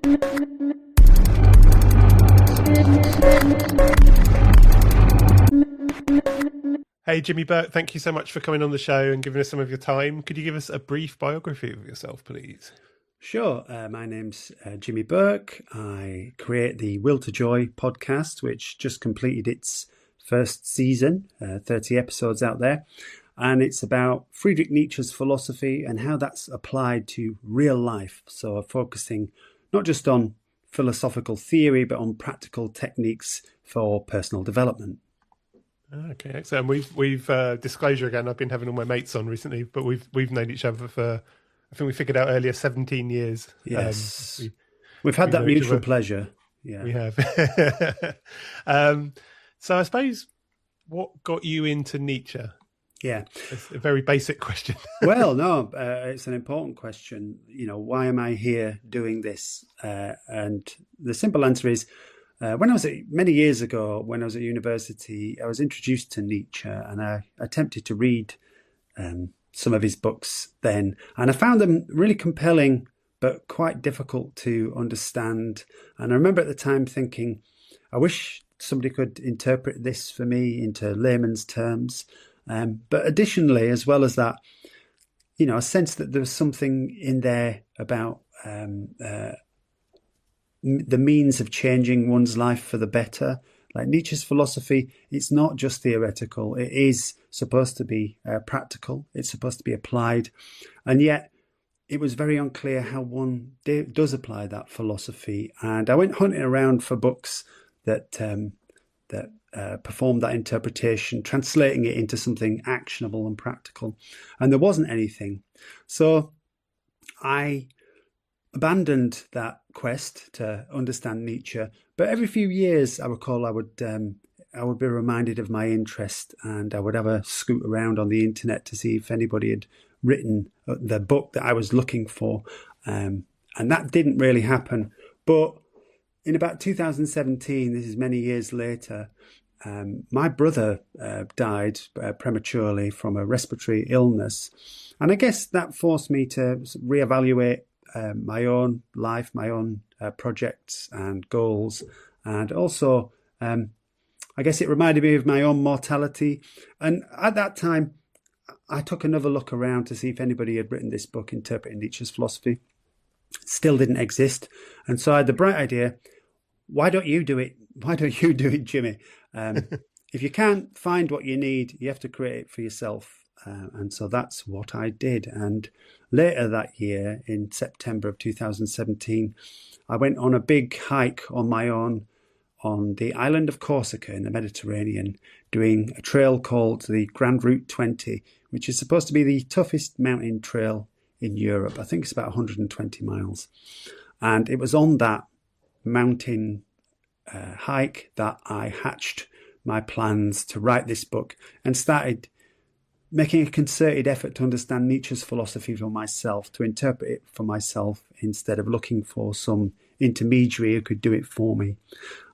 Hey, Jimmy Burke, thank you so much for coming on the show and giving us some of your time. Could you give us a brief biography of yourself, please? Sure. My name's Jimmy Burke. I create the Will to Joy podcast, which just completed its first season, 30 episodes out there. And it's about Friedrich Nietzsche's philosophy and how that's applied to real life. So focusing not just on philosophical theory, but on practical techniques for personal development. Okay, excellent. We've disclosure again. I've been having all my mates on recently, but we've known each other for, I think we figured out earlier, 17 years. Yes, we've had that mutual pleasure. Yeah, we have. So I suppose, what got you into Nietzsche? Yeah, it's a very basic question. Well, no, it's an important question. You know, why am I here doing this? And the simple answer is, many years ago, when I was at university, I was introduced to Nietzsche, and I attempted to read some of his books then, and I found them really compelling, but quite difficult to understand. And I remember at the time thinking, I wish somebody could interpret this for me into layman's terms. But additionally, as well as that, you know, a sense that there was something in there about the means of changing one's life for the better. Like Nietzsche's philosophy, it's not just theoretical. It is supposed to be practical. It's supposed to be applied. And yet it was very unclear how one does apply that philosophy. And I went hunting around for books that performed that interpretation, translating it into something actionable and practical. And there wasn't anything. So I abandoned that quest to understand Nietzsche, but every few years, I recall, I would be reminded of my interest, and I would have a scoot around on the internet to see if anybody had written the book that I was looking for, and that didn't really happen. But in about 2017, this is many years later, my brother died prematurely from a respiratory illness, and I guess that forced me to reevaluate my own life, my own projects and goals. And also, I guess it reminded me of my own mortality. And at that time, I took another look around to see if anybody had written this book, Interpreting Nietzsche's Philosophy. It still didn't exist. And so I had the bright idea, why don't you do it? Why don't you do it, Jimmy? If you can't find what you need, you have to create it for yourself. And so that's what I did. And later that year, in September of 2017, I went on a big hike on my own on the island of Corsica in the Mediterranean, doing a trail called the Grand Route 20, which is supposed to be the toughest mountain trail in Europe. I think it's about 120 miles. And it was on that mountain hike that I hatched my plans to write this book and started making a concerted effort to understand Nietzsche's philosophy for myself, to interpret it for myself instead of looking for some intermediary who could do it for me.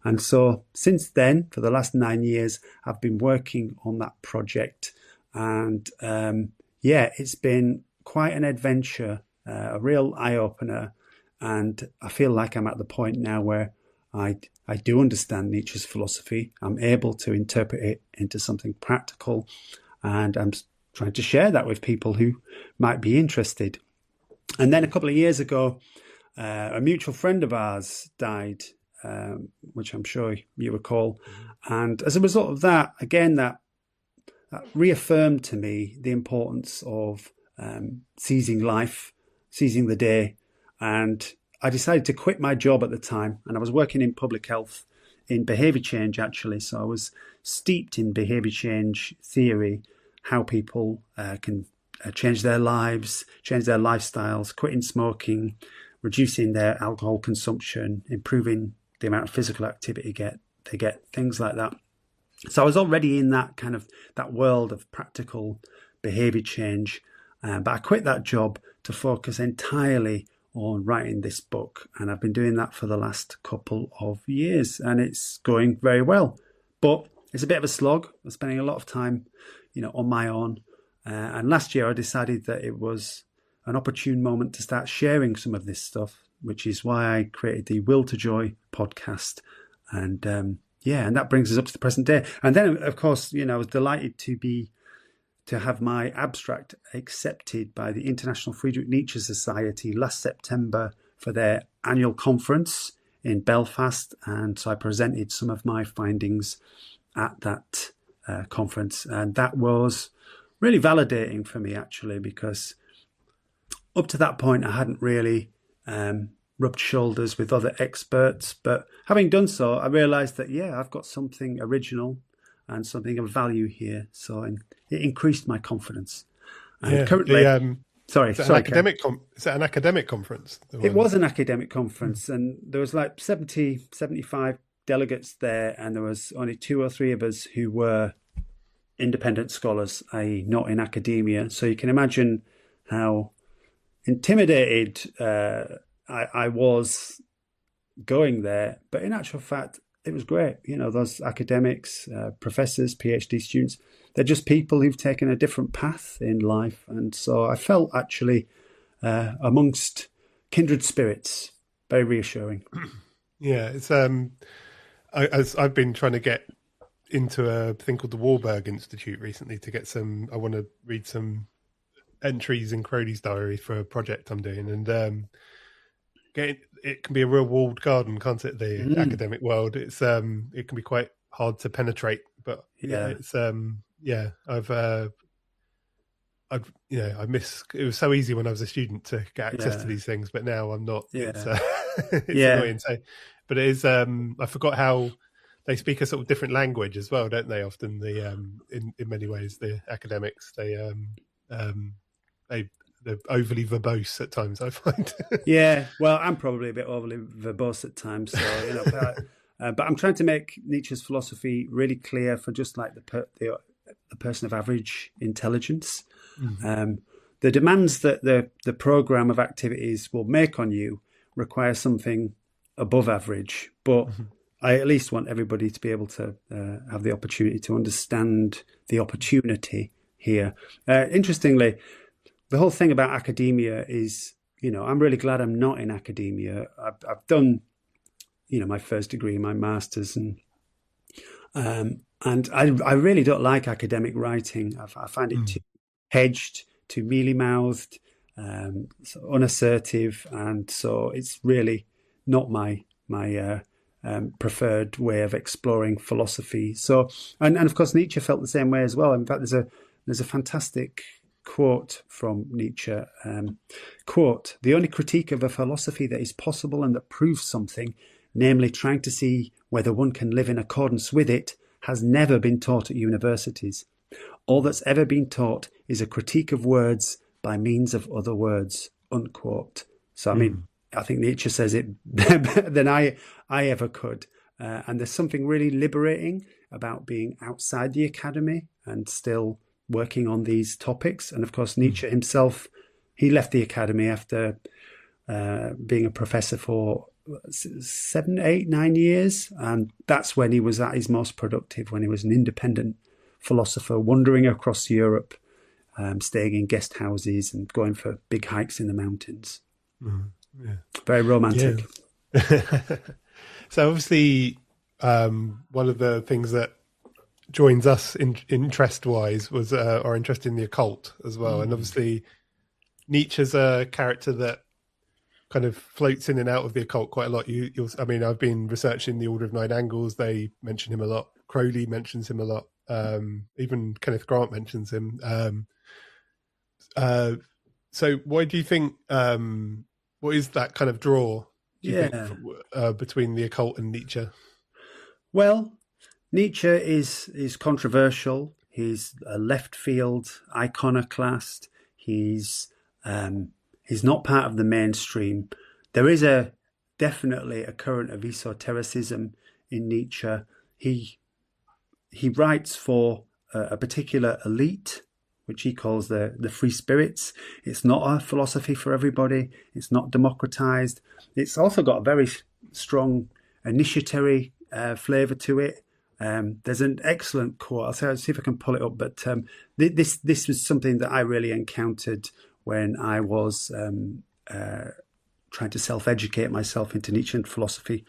And so since then, for the last 9 years, I've been working on that project. And it's been quite an adventure, a real eye-opener. And I feel like I'm at the point now where I do understand Nietzsche's philosophy. I'm able to interpret it into something practical. And I'm trying to share that with people who might be interested. And then a couple of years ago, a mutual friend of ours died, which I'm sure you recall. And as a result of that, again, that reaffirmed to me the importance of seizing life, seizing the day. And I decided to quit my job at the time. And I was working in public health, in behaviour change, actually. So I was steeped in behaviour change theory, how people can change their lives, change their lifestyles, quitting smoking, reducing their alcohol consumption, improving the amount of physical activity they get, things like that. So I was already in that kind of that world of practical behaviour change, but I quit that job to focus entirely on writing this book, and I've been doing that for the last couple of years, and it's going very well. But it's a bit of a slog. I'm spending a lot of time, on my own. And last year I decided that it was an opportune moment to start sharing some of this stuff which is why I created the Will to Joy podcast. And and that brings us up to the present day. And then, of course, I was delighted to have my abstract accepted by the International Friedrich Nietzsche Society last September for their annual conference in Belfast. And so I presented some of my findings at that conference. And that was really validating for me, actually, because up to that point, I hadn't really rubbed shoulders with other experts. But having done so, I realized that, I've got something original and something of value here. So it increased my confidence. And currently, is it an academic conference? It was an academic conference, and there was like 70, 75 delegates there, and there was only 2 or 3 of us who were independent scholars, i.e. not in academia. So you can imagine how intimidated I was going there. But in actual fact, it was great. Those academics, professors, PhD students, they're just people who've taken a different path in life. And so I felt actually amongst kindred spirits, very reassuring. Yeah, it's I've been trying to get into a thing called the Warburg Institute recently to get I want to read some entries in Crowley's diary for a project I'm doing, and it can be a real walled garden, can't it? The academic world. It's it can be quite hard to penetrate, but it's I miss. It was so easy when I was a student to get access to these things, but now I'm not. It's annoying. So, but it is. I forgot how they speak a sort of different language as well, don't they? Often in many ways, the academics they're overly verbose at times, I find. Well, I'm probably a bit overly verbose at times. So but I'm trying to make Nietzsche's philosophy really clear for just like the person of average intelligence. Mm-hmm. The demands that the program of activities will make on you require something above average, but I at least want everybody to be able to have the opportunity to understand the opportunity here. Interestingly, the whole thing about academia is, I'm really glad I'm not in academia. I've done, my first degree, my master's, and I really don't like academic writing. I find it too hedged, too mealy-mouthed, unassertive, and so it's really not my preferred way of exploring philosophy. So, and of course, Nietzsche felt the same way as well. In fact, there's a fantastic quote from Nietzsche. Quote: "The only critique of a philosophy that is possible and that proves something, namely trying to see whether one can live in accordance with it, has never been taught at universities. All that's ever been taught is a critique of words by means of other words." Unquote. So, I mean, I think Nietzsche says it better than I ever could. And there's something really liberating about being outside the academy and still working on these topics. And of course, Nietzsche himself, he left the academy after being a professor for 7, 8, 9 years. And that's when he was at his most productive, when he was an independent philosopher wandering across Europe, staying in guest houses and going for big hikes in the mountains. Very romantic. So obviously, one of the things that joins us interest-wise was our interest in the occult as well. And obviously, Nietzsche's a character that kind of floats in and out of the occult quite a lot. I've been researching the Order of Nine Angles. They mention him a lot. Crowley mentions him a lot. Even Kenneth Grant mentions him. So why do you think, what is that kind of draw between the occult and Nietzsche? Well, Nietzsche is controversial. He's a left field iconoclast. He's not part of the mainstream. There is definitely a current of esotericism in Nietzsche. He writes for a particular elite, which he calls the free spirits. It's not a philosophy for everybody. It's not democratized. It's also got a very strong initiatory flavor to it. There's an excellent quote. I'll see if I can pull it up. But this was something that I really encountered when I was trying to self-educate myself into Nietzschean philosophy.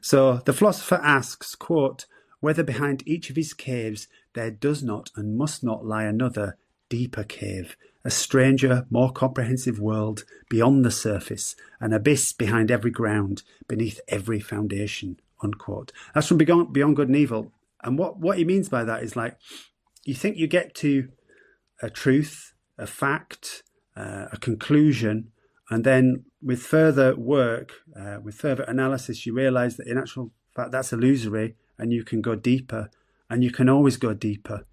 So the philosopher asks, quote, whether behind each of his caves there does not and must not lie another, deeper cave, a stranger, more comprehensive world beyond the surface, an abyss behind every ground, beneath every foundation, unquote. That's from Beyond Good and Evil. And what he means by that is like, you think you get to a truth, a fact, a conclusion, and then with further work, with further analysis, you realize that in actual fact that's illusory, and you can go deeper, and you can always go deeper.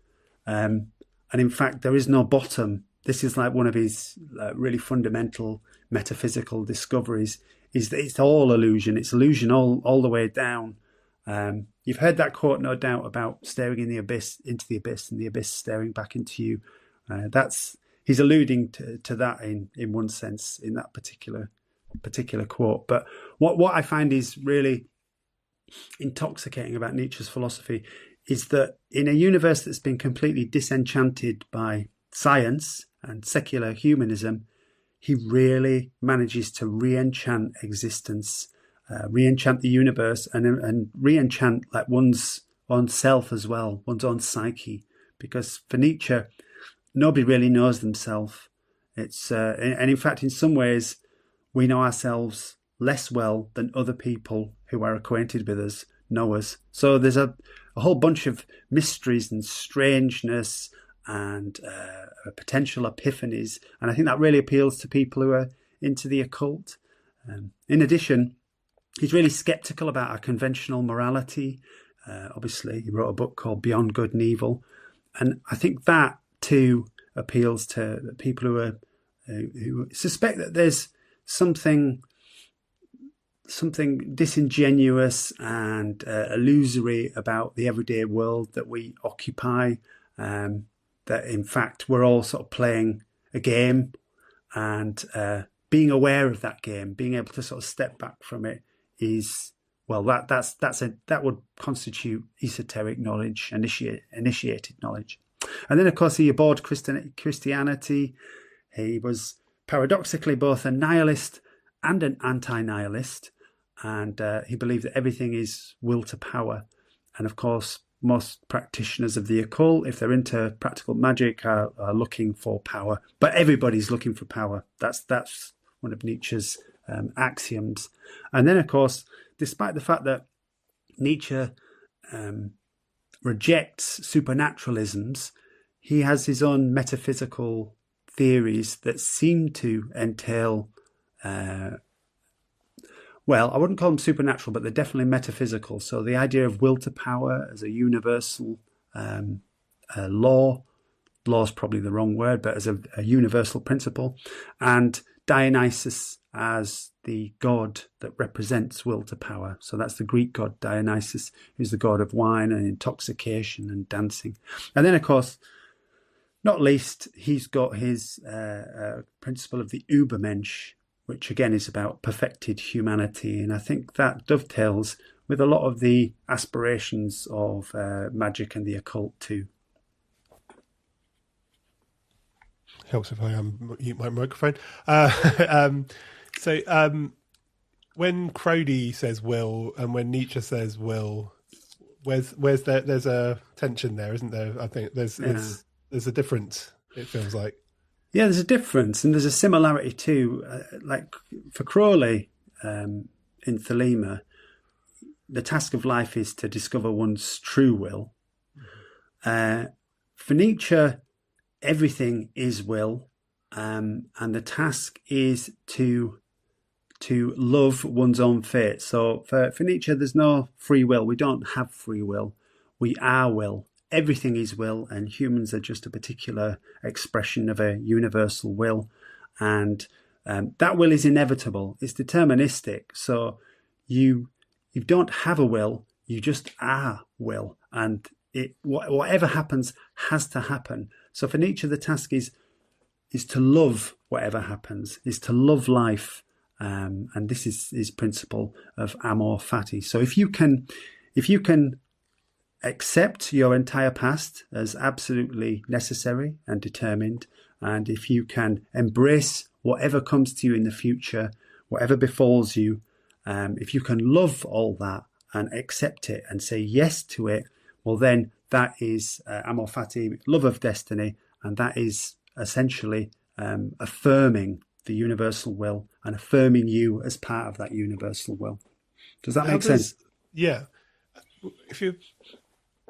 And in fact, there is no bottom. This is like one of his really fundamental metaphysical discoveries, is that it's all illusion. It's illusion all the way down. You've heard that quote, no doubt, about staring in the abyss, into the abyss, and the abyss staring back into you. He's alluding to that in one sense in that particular quote. But what I find is really intoxicating about Nietzsche's philosophy is that in a universe that's been completely disenchanted by science and secular humanism, he really manages to re-enchant existence, re-enchant the universe, and re-enchant like one's own self as well, one's own psyche. Because for Nietzsche, nobody really knows themselves. It's and in fact, in some ways, we know ourselves less well than other people who are acquainted with us know us. So there's a whole bunch of mysteries and strangeness and potential epiphanies. And I think that really appeals to people who are into the occult. In addition, he's really skeptical about our conventional morality. Obviously, he wrote a book called Beyond Good and Evil. And I think that too appeals to people who suspect that there's something disingenuous and illusory about the everyday world that we occupy, that in fact we're all sort of playing a game, and being aware of that game, being able to sort of step back from it is, well, that would constitute esoteric knowledge, initiated knowledge. And then of course he abhorred Christianity. He was paradoxically both a nihilist and an anti-nihilist, and he believed that everything is will to power. And of course, most practitioners of the occult, if they're into practical magic, are looking for power. But everybody's looking for power. That's one of Nietzsche's axioms. And then, of course, despite the fact that Nietzsche rejects supernaturalisms, he has his own metaphysical theories that seem to entail well, I wouldn't call them supernatural, but they're definitely metaphysical. So the idea of will to power as a universal law is probably the wrong word, but as a universal principle, and Dionysus as the god that represents will to power. So that's the Greek god Dionysus, who's the god of wine and intoxication and dancing. And then, of course, not least, he's got his principle of the Übermensch, which again is about perfected humanity. And I think that dovetails with a lot of the aspirations of magic and the occult too. Helps if I mute my microphone. So when Crowley says will and when Nietzsche says will, where's there? There's a tension there, isn't there? I think there's a difference. It feels like. Yeah, there's a difference, and there's a similarity too. Like for Crowley in Thelema, the task of life is to discover one's true will. For Nietzsche, everything is will, and the task is to love one's own fate. So for Nietzsche, there's no free will. We don't have free will. We are will. Everything is will, and humans are just a particular expression of a universal will. And that will is inevitable. It's deterministic. So you don't have a will. You just are will. And whatever happens has to happen. So for Nietzsche, the task is to love whatever happens, is to love life. And this is his principle of Amor, fati. So if you can accept your entire past as absolutely necessary and determined, and if you can embrace whatever comes to you in the future whatever befalls you, if you can love all that and accept it and say yes to it, well, then that is Amor fati, love of destiny, and that is essentially affirming the universal will and affirming you as part of that universal will. Does that make sense? Yeah.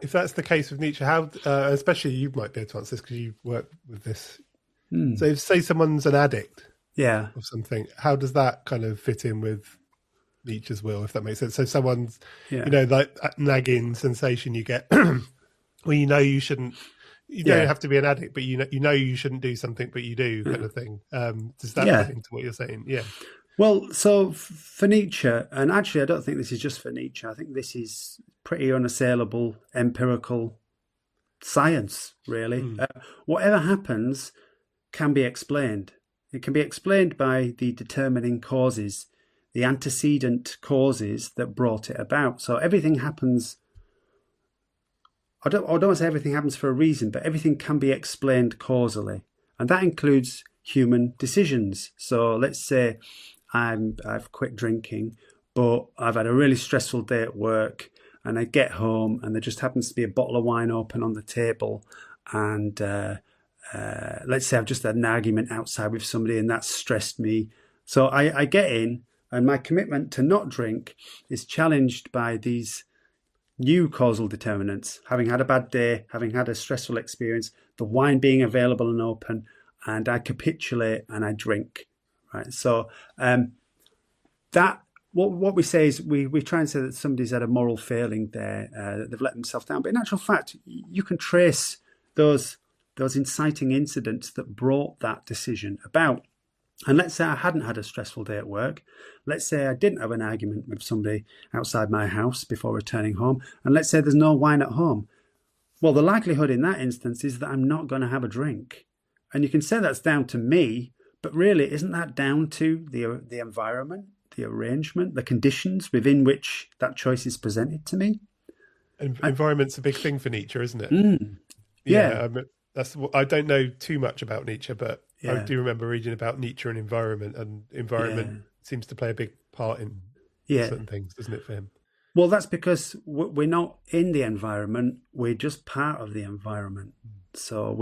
If that's the case with Nietzsche, how, especially you might be able to answer this because you work with this. So if, say, someone's an addict of something, how does that kind of fit in with Nietzsche's will, if that makes sense? So someone's, like that nagging sensation you get well, you shouldn't, don't have to be an addict, but you know you shouldn't do something, but you do, kind of thing. Does that fit into what you're saying? Yeah. Well, so for Nietzsche, and actually I don't think this is just for Nietzsche, I think this is pretty unassailable empirical science, really. Whatever happens can be explained. It can be explained by the determining causes, the antecedent causes that brought it about. So everything happens, I don't want to say everything happens for a reason, but everything can be explained causally. And that includes human decisions. So let's say I've quit drinking, but I've had a really stressful day at work, and I get home and there just happens to be a bottle of wine open on the table, and let's say I've just had an argument outside with somebody and that's stressed me. So I get in, and my commitment to not drink is challenged by these new causal determinants, having had a bad day, having had a stressful experience, the wine being available and open, and I capitulate and I drink. Right. So that what we say is we try and say that somebody's had a moral failing there, that they've let themselves down. But in actual fact, you can trace those inciting incidents that brought that decision about. And let's say I hadn't had a stressful day at work. Let's say I didn't have an argument with somebody outside my house before returning home. And let's say there's no wine at home. Well, the likelihood in that instance is that I'm not going to have a drink. And you can say that's down to me, but really, isn't that down to the environment, the arrangement, the conditions within which that choice is presented to me? Environment's a big thing for Nietzsche, isn't it? Yeah. I don't know too much about Nietzsche, but I do remember reading about Nietzsche and environment seems to play a big part in certain things, doesn't it, for him? Well, that's because we're not in the environment; we're just part of the environment. So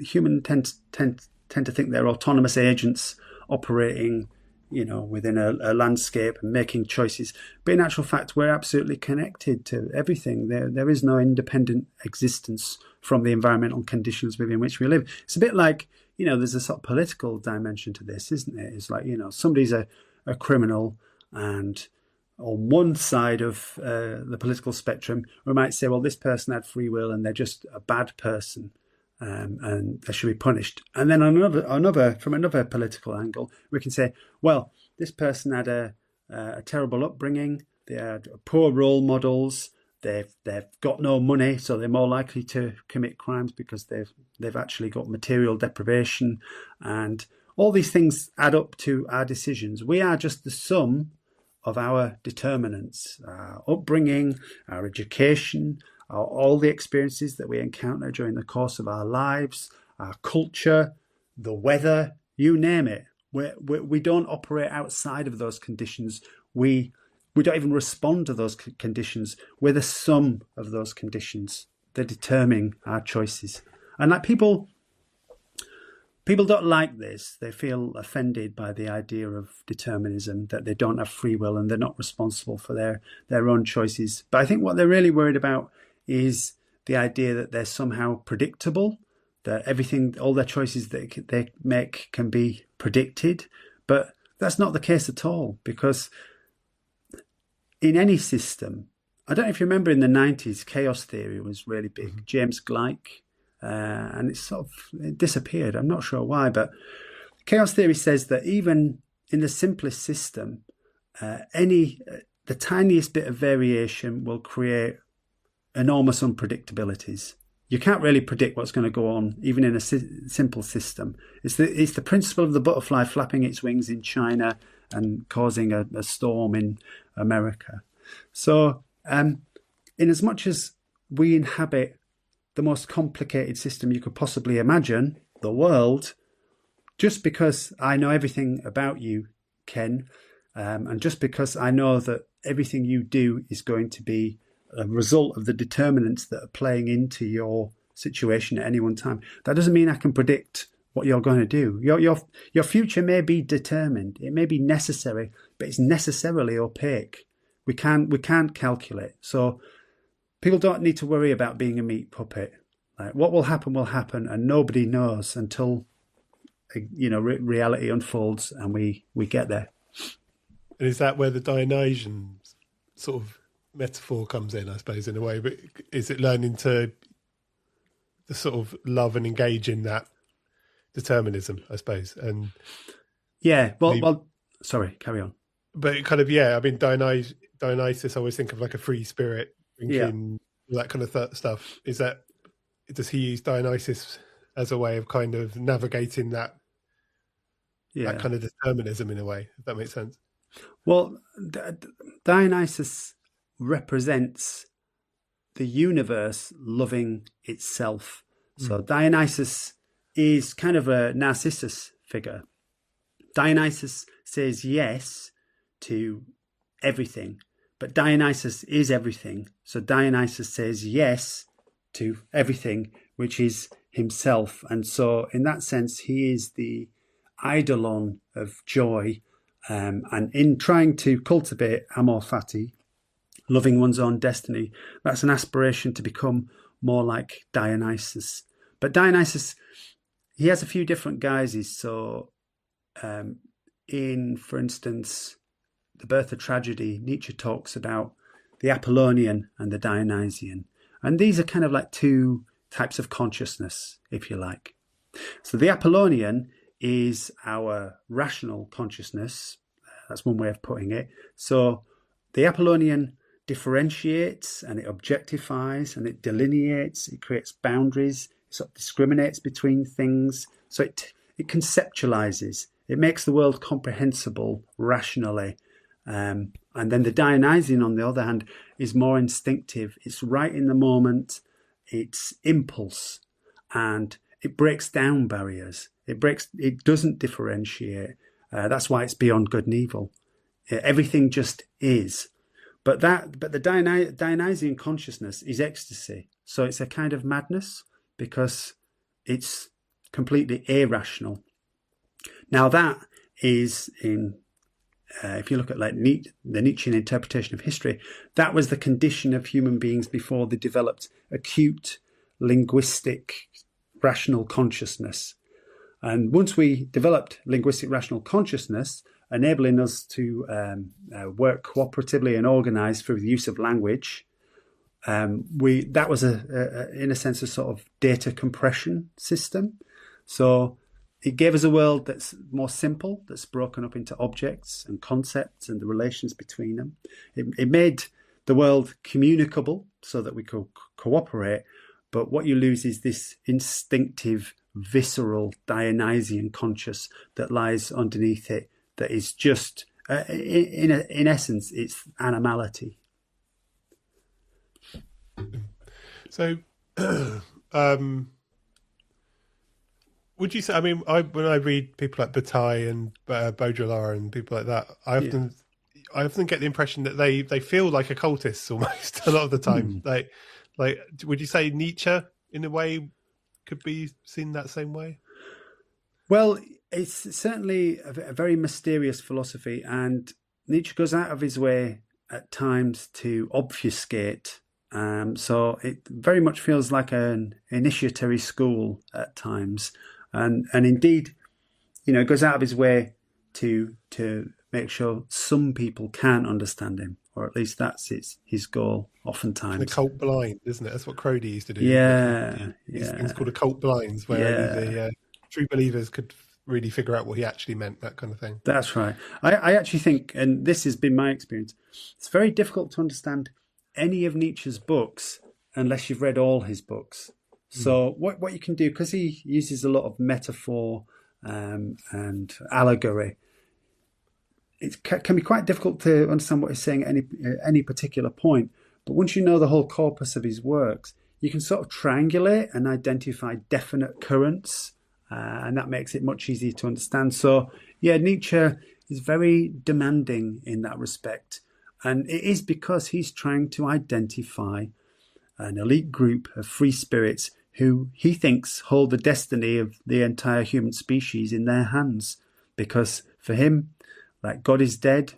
humans tend to think they're autonomous agents operating, within a landscape and making choices. But in actual fact, we're absolutely connected to everything. There is no independent existence from the environmental conditions within which we live. It's a bit like, there's a sort of political dimension to this, isn't it? It's like, somebody's a criminal, and on one side of the political spectrum, we might say, well, this person had free will and they're just a bad person. And they should be punished. And then from another political angle, we can say, well, this person had a terrible upbringing. They had poor role models. They've got no money, so they're more likely to commit crimes because they've actually got material deprivation, and all these things add up to our decisions. We are just the sum of our determinants, our upbringing, our education, all the experiences that we encounter during the course of our lives, our culture, the weather, you name it. We don't operate outside of those conditions. We don't even respond to those conditions. We're the sum of those conditions. They're determining our choices. And like people don't like this. They feel offended by the idea of determinism, that they don't have free will and they're not responsible for their own choices. But I think what they're really worried about is the idea that they're somehow predictable, that all their choices that they make can be predicted. But that's not the case at all, because in any system, I don't know if you remember in the 90s, chaos theory was really big. James Gleick, and it disappeared. I'm not sure why, but chaos theory says that even in the simplest system, the tiniest bit of variation will create enormous unpredictabilities. You can't really predict what's going to go on, even in a simple system. It's the principle of the butterfly flapping its wings in China and causing a storm in America. So, in as much as we inhabit the most complicated system you could possibly imagine, the world, just because I know everything about you, Ken, And just because I know that everything you do is going to be a result of the determinants that are playing into your situation at any one time, that doesn't mean I can predict what you're going to do. Your future may be determined. It may be necessary, but it's necessarily opaque. We can't calculate. So people don't need to worry about being a meat puppet. Like, what will happen, and nobody knows until reality unfolds and we get there. And is that where the Dionysian sort of metaphor comes in, I suppose, in a way? But is it learning to sort of love and engage in that determinism, I suppose? And yeah, well, sorry, carry on. But kind of, yeah, I mean, Dionysus, I always think of like a free spirit, drinking, that kind of stuff. Does he use Dionysus as a way of kind of navigating that kind of determinism in a way, if that makes sense? Well, Dionysus represents the universe loving itself. So Dionysus is kind of a Narcissus figure. Dionysus says yes to everything, but Dionysus is everything. So Dionysus says yes to everything, which is himself. And so in that sense, he is the eidolon of joy. And in trying to cultivate Amor fati, loving one's own destiny, that's an aspiration to become more like Dionysus. But Dionysus, he has a few different guises. So for instance, The Birth of Tragedy, Nietzsche talks about the Apollonian and the Dionysian. And these are kind of like two types of consciousness, if you like. So the Apollonian is our rational consciousness. That's one way of putting it. So the Apollonian differentiates and it objectifies and it delineates, it creates boundaries, it sort of discriminates between things. So it conceptualizes, it makes the world comprehensible rationally. And then the Dionysian, on the other hand, is more instinctive. It's right in the moment, it's impulse, and it breaks down barriers. It doesn't differentiate. That's why it's beyond good and evil. Everything just is. But the Dionysian consciousness is ecstasy. So it's a kind of madness because it's completely irrational. Now that is if you look at like the Nietzschean interpretation of history, that was the condition of human beings before they developed acute linguistic rational consciousness. And once we developed linguistic rational consciousness, enabling us to work cooperatively and organize through the use of language, that was in a sense a sort of data compression system. So it gave us a world that's more simple, that's broken up into objects and concepts and the relations between them. It made the world communicable so that we could cooperate. But what you lose is this instinctive, visceral, Dionysian conscious that lies underneath it, that is just, in essence, it's animality. So, would you say, I mean, when I read people like Bataille and Baudrillard and people like that, I often get the impression that they feel like occultists almost a lot of the time. Like, would you say Nietzsche, in a way, could be seen that same way? Well, it's certainly a very mysterious philosophy, and Nietzsche goes out of his way at times to obfuscate. So it very much feels like an initiatory school at times, and indeed, goes out of his way to make sure some people can understand him, or at least that's his goal. Oftentimes, the cult blind, isn't it? That's what Crowley used to do. These things called occult blinds, where only the true believers could really figure out what he actually meant, that kind of thing. That's right. I actually think, and this has been my experience, it's very difficult to understand any of Nietzsche's books unless you've read all his books. So what you can do, because he uses a lot of metaphor and allegory, it can be quite difficult to understand what he's saying at any particular point. But once you know the whole corpus of his works, you can sort of triangulate and identify definite currents, and that makes it much easier to understand. So, Nietzsche is very demanding in that respect. And it is because he's trying to identify an elite group of free spirits who he thinks hold the destiny of the entire human species in their hands. Because for him, like, God is dead.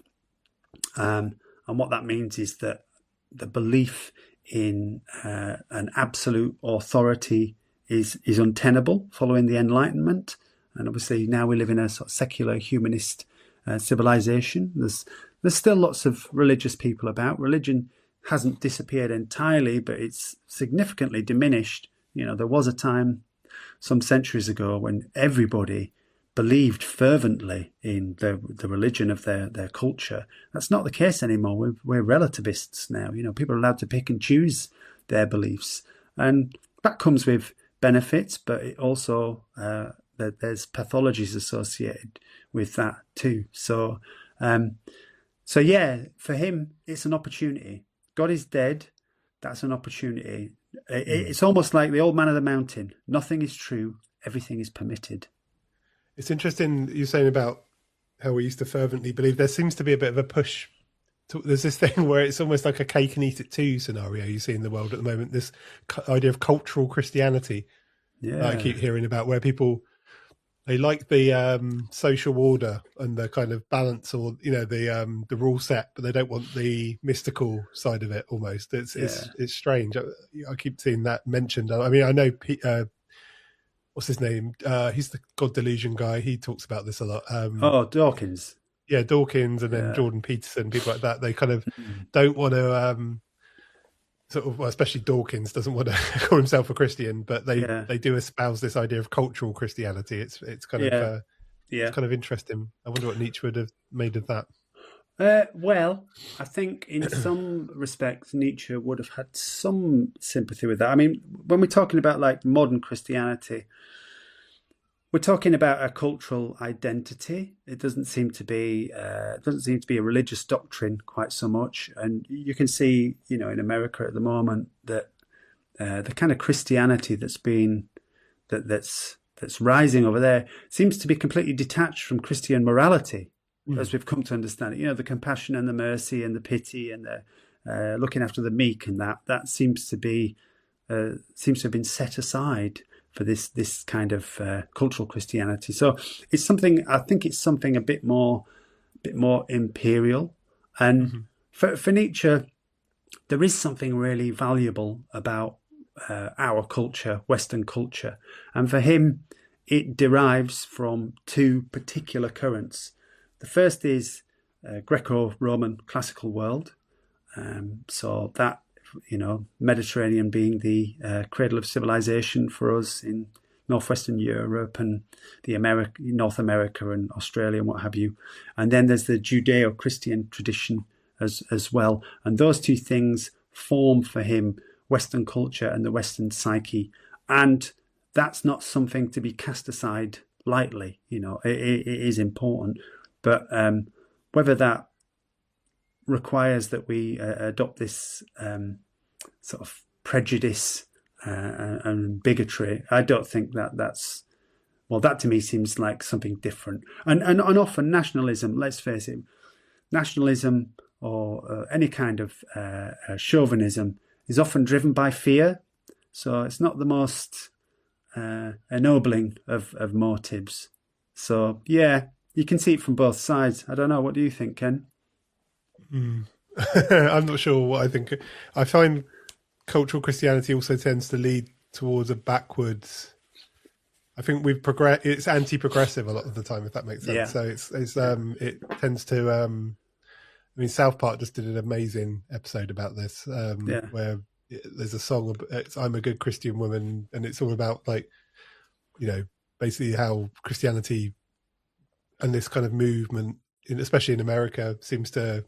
And what that means is that the belief in an absolute authority is untenable following the Enlightenment. And obviously now we live in a sort of secular humanist civilization. There's still lots of religious people about. Religion hasn't disappeared entirely, but it's significantly diminished. You know, there was a time some centuries ago when everybody believed fervently in the religion of their culture. That's not the case anymore. We're relativists now. You know, people are allowed to pick and choose their beliefs. And that comes with benefits, but it also there's pathologies associated with that too. So yeah, for him, it's an opportunity. God is dead. That's an opportunity. It's almost like the old man of the mountain. Nothing is true. Everything is permitted. It's interesting you're saying about how we used to fervently believe. There seems to be a bit of a push. There's this thing where it's almost like a cake and eat it too scenario you see in the world at the moment. This idea of cultural Christianity. Yeah, I keep hearing about, where people, they like the social order and the kind of balance, or the rule set, but they don't want the mystical side of it. Almost, it's strange. I keep seeing that mentioned. I mean, I know what's his name? He's the God Delusion guy. He talks about this a lot. Dawkins. Yeah, Dawkins, and then Jordan Peterson, people like that. They kind of don't want to especially Dawkins doesn't want to call himself a Christian, but they do espouse this idea of cultural Christianity. It's kind of it's kind of interesting. I wonder what Nietzsche would have made of that. Well, I think in some respects Nietzsche would have had some sympathy with that. I mean, when we're talking about like modern Christianity, we're talking about a cultural identity. It doesn't seem to be a religious doctrine quite so much. And you can see, in America at the moment that the kind of Christianity that's rising over there seems to be completely detached from Christian morality. As we've come to understand it, the compassion and the mercy and the pity and the looking after the meek, and that seems to have been set aside for this kind of cultural Christianity. So it's something. I think it's something a bit more imperial. And for Nietzsche, there is something really valuable about our culture, Western culture, and for him, it derives from two particular currents. The first is Greco-Roman classical world. So that, Mediterranean being the cradle of civilization for us in northwestern Europe and North America and Australia and what have you. And then there's the Judeo-Christian tradition as well. And those two things form for him Western culture and the Western psyche. And that's not something to be cast aside lightly. It is important. But whether that requires that we adopt this sort of prejudice and bigotry, I don't think that's... Well, that to me seems like something different. And often nationalism, let's face it, nationalism or any kind of chauvinism is often driven by fear. So it's not the most ennobling of motives. So, yeah, you can see it from both sides. I don't know. What do you think, Ken? I'm not sure what I think. I find cultural Christianity also tends to lead towards a backwards. I think it's anti-progressive a lot of the time, if that makes sense. Yeah. So it tends to. South Park just did an amazing episode about this, where there's a song. I'm a good Christian woman, and it's all about basically how Christianity and this kind of movement, especially in America, seems to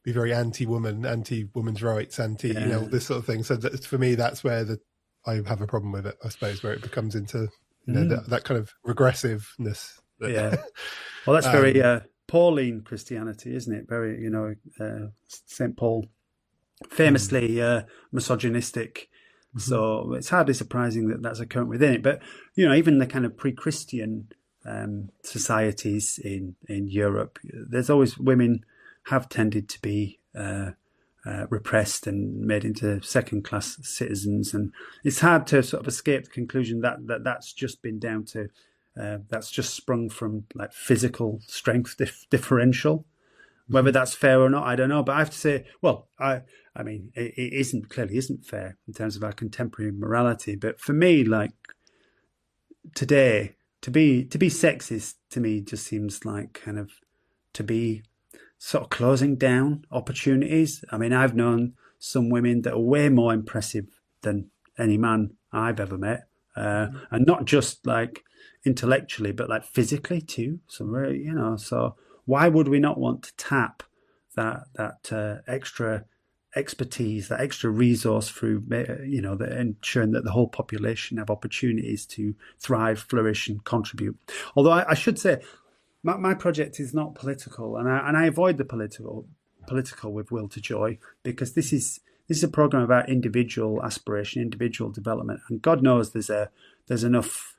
be very anti-woman, anti-women's rights, this sort of thing. So for me, that's where I have a problem with it, I suppose, where it becomes into that kind of regressiveness. Yeah. Well, that's very Pauline Christianity, isn't it? Very, St. Paul, famously misogynistic. So it's hardly surprising that that's a current within it. But, even the kind of pre-Christian societies in Europe, there's always women have tended to be repressed and made into second-class citizens, and it's hard to sort of escape the conclusion that that's just been down to that's just sprung from like physical strength differential. Whether that's fair or not, I don't know. But I have to say, well, I mean, it clearly isn't fair in terms of our contemporary morality. But for me, like today, to be sexist to me just seems like kind of to be sort of closing down opportunities. I mean, I've known some women that are way more impressive than any man I've ever met, and not just like intellectually, but like physically too. So so why would we not want to tap that extra expertise, that extra resource through ensuring that the whole population have opportunities to thrive, flourish, and contribute? Although I should say, my project is not political, and I avoid the political with Will to Joy, because this is a program about individual aspiration, individual development, and God knows there's enough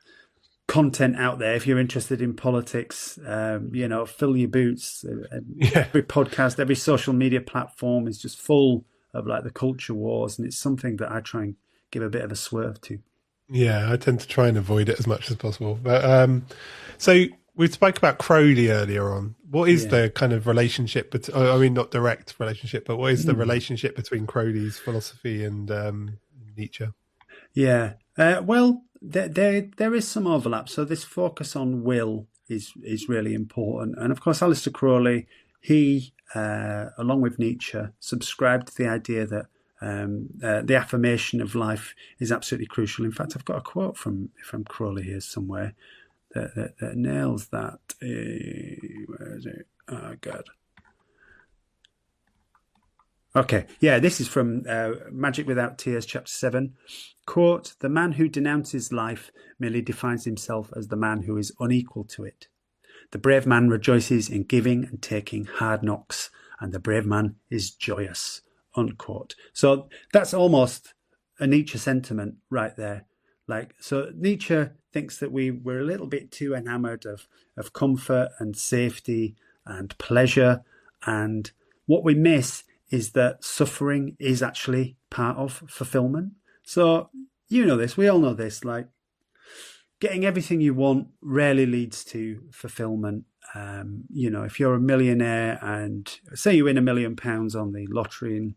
content out there if you're interested in politics. Fill your boots. Every podcast, every social media platform is just full of like the culture wars, and it's something that I try and give a bit of a swerve to. Yeah, I tend to try and avoid it as much as possible. But so we spoke about Crowley earlier on. What is the kind of relationship? I mean, not direct relationship, but what is the relationship between Crowley's philosophy and Nietzsche? Yeah, well, there is some overlap. So this focus on will is really important. And of course, Aleister Crowley, he, along with Nietzsche, subscribed to the idea that the affirmation of life is absolutely crucial. In fact, I've got a quote from Crowley here somewhere that nails that. Where is it? Oh, God. Okay, yeah, this is from Magic Without Tears, chapter 7. Quote, "The man who denounces life merely defines himself as the man who is unequal to it. The brave man rejoices in giving and taking hard knocks, and the brave man is joyous." Unquote. So that's almost a Nietzsche sentiment right there. So Nietzsche thinks that we're a little bit too enamored of comfort and safety and pleasure, and what we miss is that suffering is actually part of fulfillment. So you know this, we all know this, like getting everything you want rarely leads to fulfillment. If you're a millionaire and say you win £1 million on the lottery and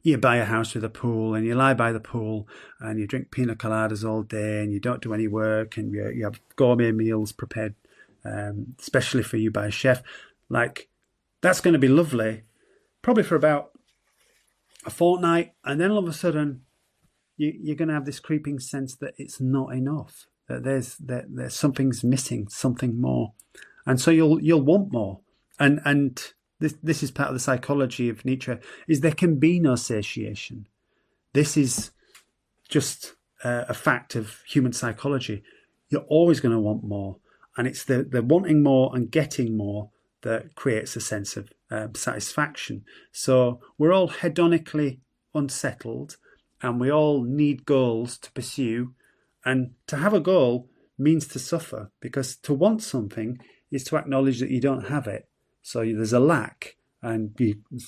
you buy a house with a pool and you lie by the pool and you drink pina coladas all day and you don't do any work and you have gourmet meals prepared especially for you by a chef, like that's going to be lovely probably for about a fortnight, and then all of a sudden you're going to have this creeping sense that it's not enough, that there's something's missing, something more, and so you'll want more. And this is part of the psychology of Nietzsche, is there can be no satiation. This is just a fact of human psychology. You're always going to want more, and it's the wanting more and getting more that creates a sense of satisfaction. So we're all hedonically unsettled, and we all need goals to pursue. And to have a goal means to suffer, because to want something is to acknowledge that you don't have it. So there's a lack, and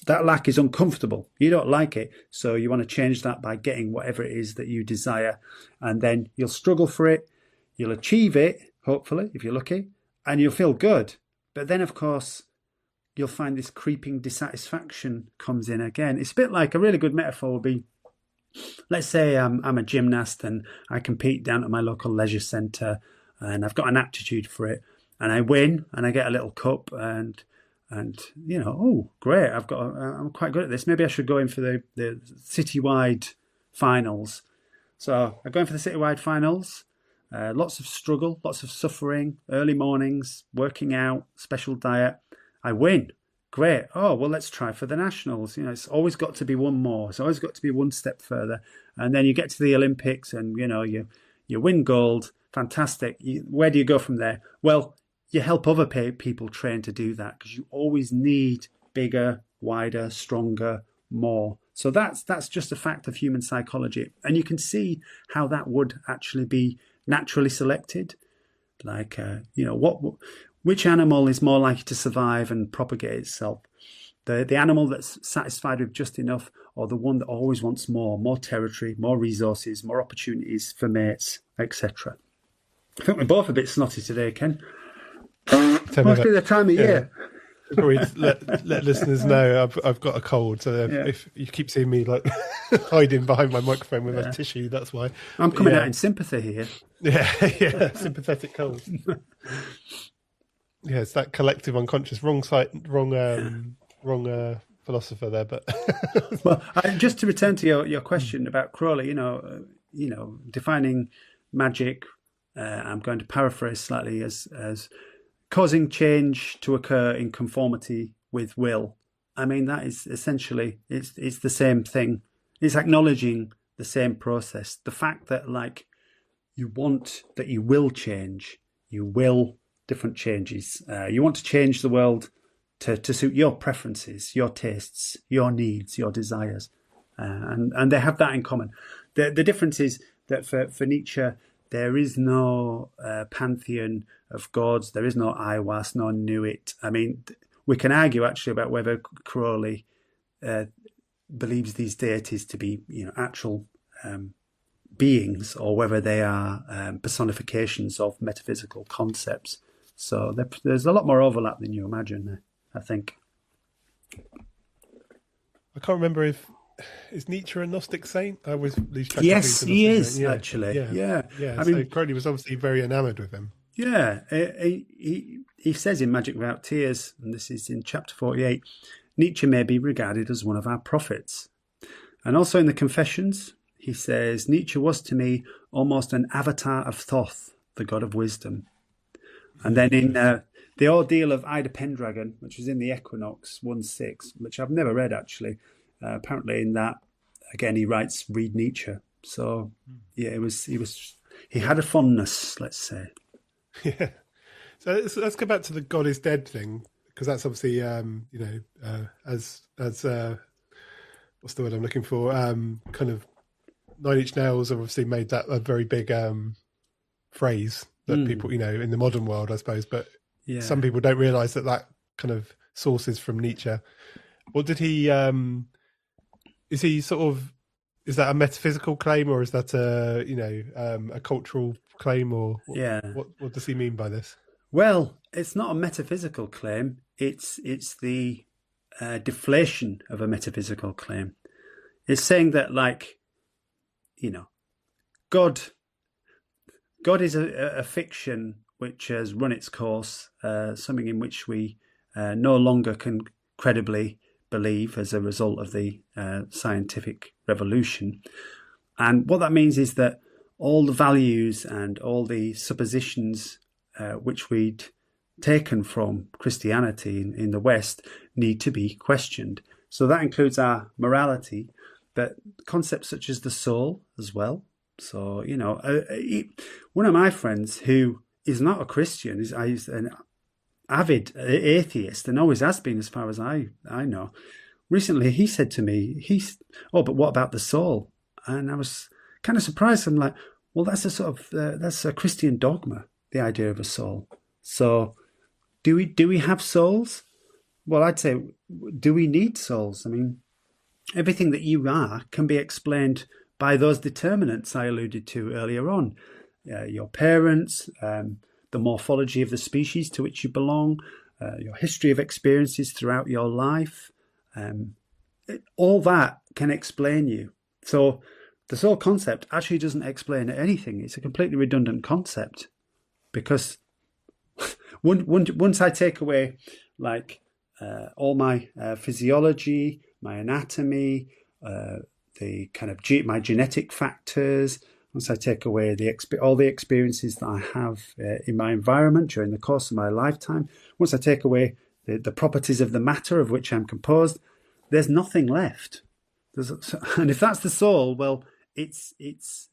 that lack is uncomfortable. You don't like it, so you want to change that by getting whatever it is that you desire. And then you'll struggle for it, you'll achieve it, hopefully, if you're lucky, and you'll feel good. But then, of course, you'll find this creeping dissatisfaction comes in again. It's a bit like, a really good metaphor would be, let's say I'm a gymnast and I compete down at my local leisure centre and I've got an aptitude for it, and I win and I get a little cup and oh great, I'm quite good at this. Maybe I should go in for the citywide finals. So I go in for the citywide finals. Lots of struggle, lots of suffering, early mornings, working out, special diet. I win. Great. Oh, well, let's try for the nationals. It's always got to be one more. It's always got to be one step further. And then you get to the Olympics and, you win gold. Fantastic. Where do you go from there? Well, you help other people train to do that, because you always need bigger, wider, stronger, more. So that's just a fact of human psychology. And you can see how that would actually be naturally selected. Like, which animal is more likely to survive and propagate itself? The animal that's satisfied with just enough, or the one that always wants more territory, more resources, more opportunities for mates, etc. I think we're both a bit snotty today, Ken. Must be the time of year. Probably let listeners know I've got a cold, so if you keep seeing me like hiding behind my microphone with a tissue, that's why. I'm coming out in sympathy here. Yeah, sympathetic cold. Yeah, it's that collective unconscious. Wrong philosopher there, but well, just to return to your question about Crowley, defining magic. I'm going to paraphrase slightly as causing change to occur in conformity with will. I mean, that is essentially, it's the same thing. It's acknowledging the same process. The fact that, like, you will change, you will different changes. You want to change the world to suit your preferences, your tastes, your needs, your desires. And they have that in common. The difference is that for Nietzsche, there is no pantheon of gods. There is no Aiwass, no Nuit. I mean, we can argue actually about whether Crowley believes these deities to be, actual beings, or whether they are personifications of metaphysical concepts. So there's a lot more overlap than you imagine, I think. I can't remember is Nietzsche a Gnostic saint? I always lose track. Yes, he is, actually. Yeah. I mean, Crowley was obviously very enamoured with him. Yeah. He says in Magic Without Tears, and this is in chapter 48, Nietzsche may be regarded as one of our prophets. And also in the Confessions, he says, Nietzsche was to me almost an avatar of Thoth, the god of wisdom. And then in the Ordeal of Ida Pendragon, which was in the Equinox 1/6, which I've never read actually, apparently in that, again, he writes, read Nietzsche. So, yeah, he had a fondness, let's say. Yeah. So let's go back to the God is dead thing, because that's obviously, as what's the word I'm looking for? Kind of Nine Inch Nails have obviously made that a very big phrase that people, in the modern world, I suppose, but some people don't realise that kind of sources from Nietzsche. What did he? Is that a metaphysical claim, or is that a cultural claim, or what does he mean by this? Well, it's not a metaphysical claim. It's the deflation of a metaphysical claim. It's saying that, like, God is a fiction which has run its course, something in which we no longer can credibly believe as a result of the scientific revolution. And what that means is that all the values and all the suppositions which we'd taken from Christianity in the West need to be questioned. So that includes our morality, but concepts such as the soul as well. So, one of my friends who is not a Christian, is an avid atheist and always has been as far as I know. Recently, he said to me, but what about the soul? And I was kind of surprised. I'm like, well, that's that's a Christian dogma, the idea of a soul. So do we have souls? Well, I'd say, do we need souls? I mean, everything that you are can be explained by those determinants I alluded to earlier on. Your parents, the morphology of the species to which you belong, your history of experiences throughout your life. All that can explain you. So the soul concept actually doesn't explain anything. It's a completely redundant concept, because once I take away, like, all my physiology, my anatomy, the kind of my genetic factors, once I take away all the experiences that I have in my environment during the course of my lifetime, once I take away the properties of the matter of which I'm composed, there's nothing left. And if that's the soul, well, it's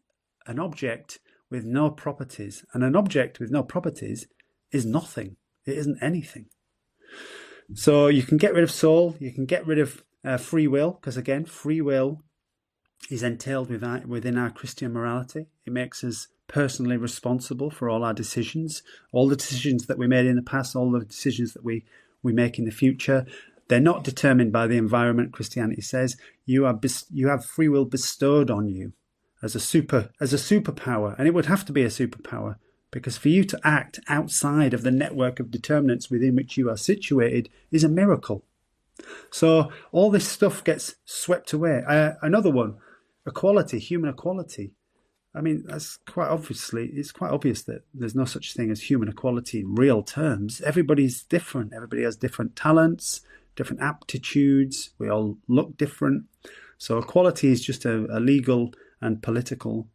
an object with no properties. And an object with no properties is nothing. It isn't anything. So you can get rid of soul, you can get rid of free will, because again, free will is entailed within our Christian morality. It makes us personally responsible for all our decisions, all the decisions that we made in the past, all the decisions that we make in the future. They're not determined by the environment. Christianity says you have free will bestowed on you as a superpower, and it would have to be a superpower, because for you to act outside of the network of determinants within which you are situated is a miracle. So all this stuff gets swept away. Another one, equality, human equality. I mean, it's quite obvious that there's no such thing as human equality in real terms. Everybody's different. Everybody has different talents, different aptitudes. We all look different. So equality is just a legal and political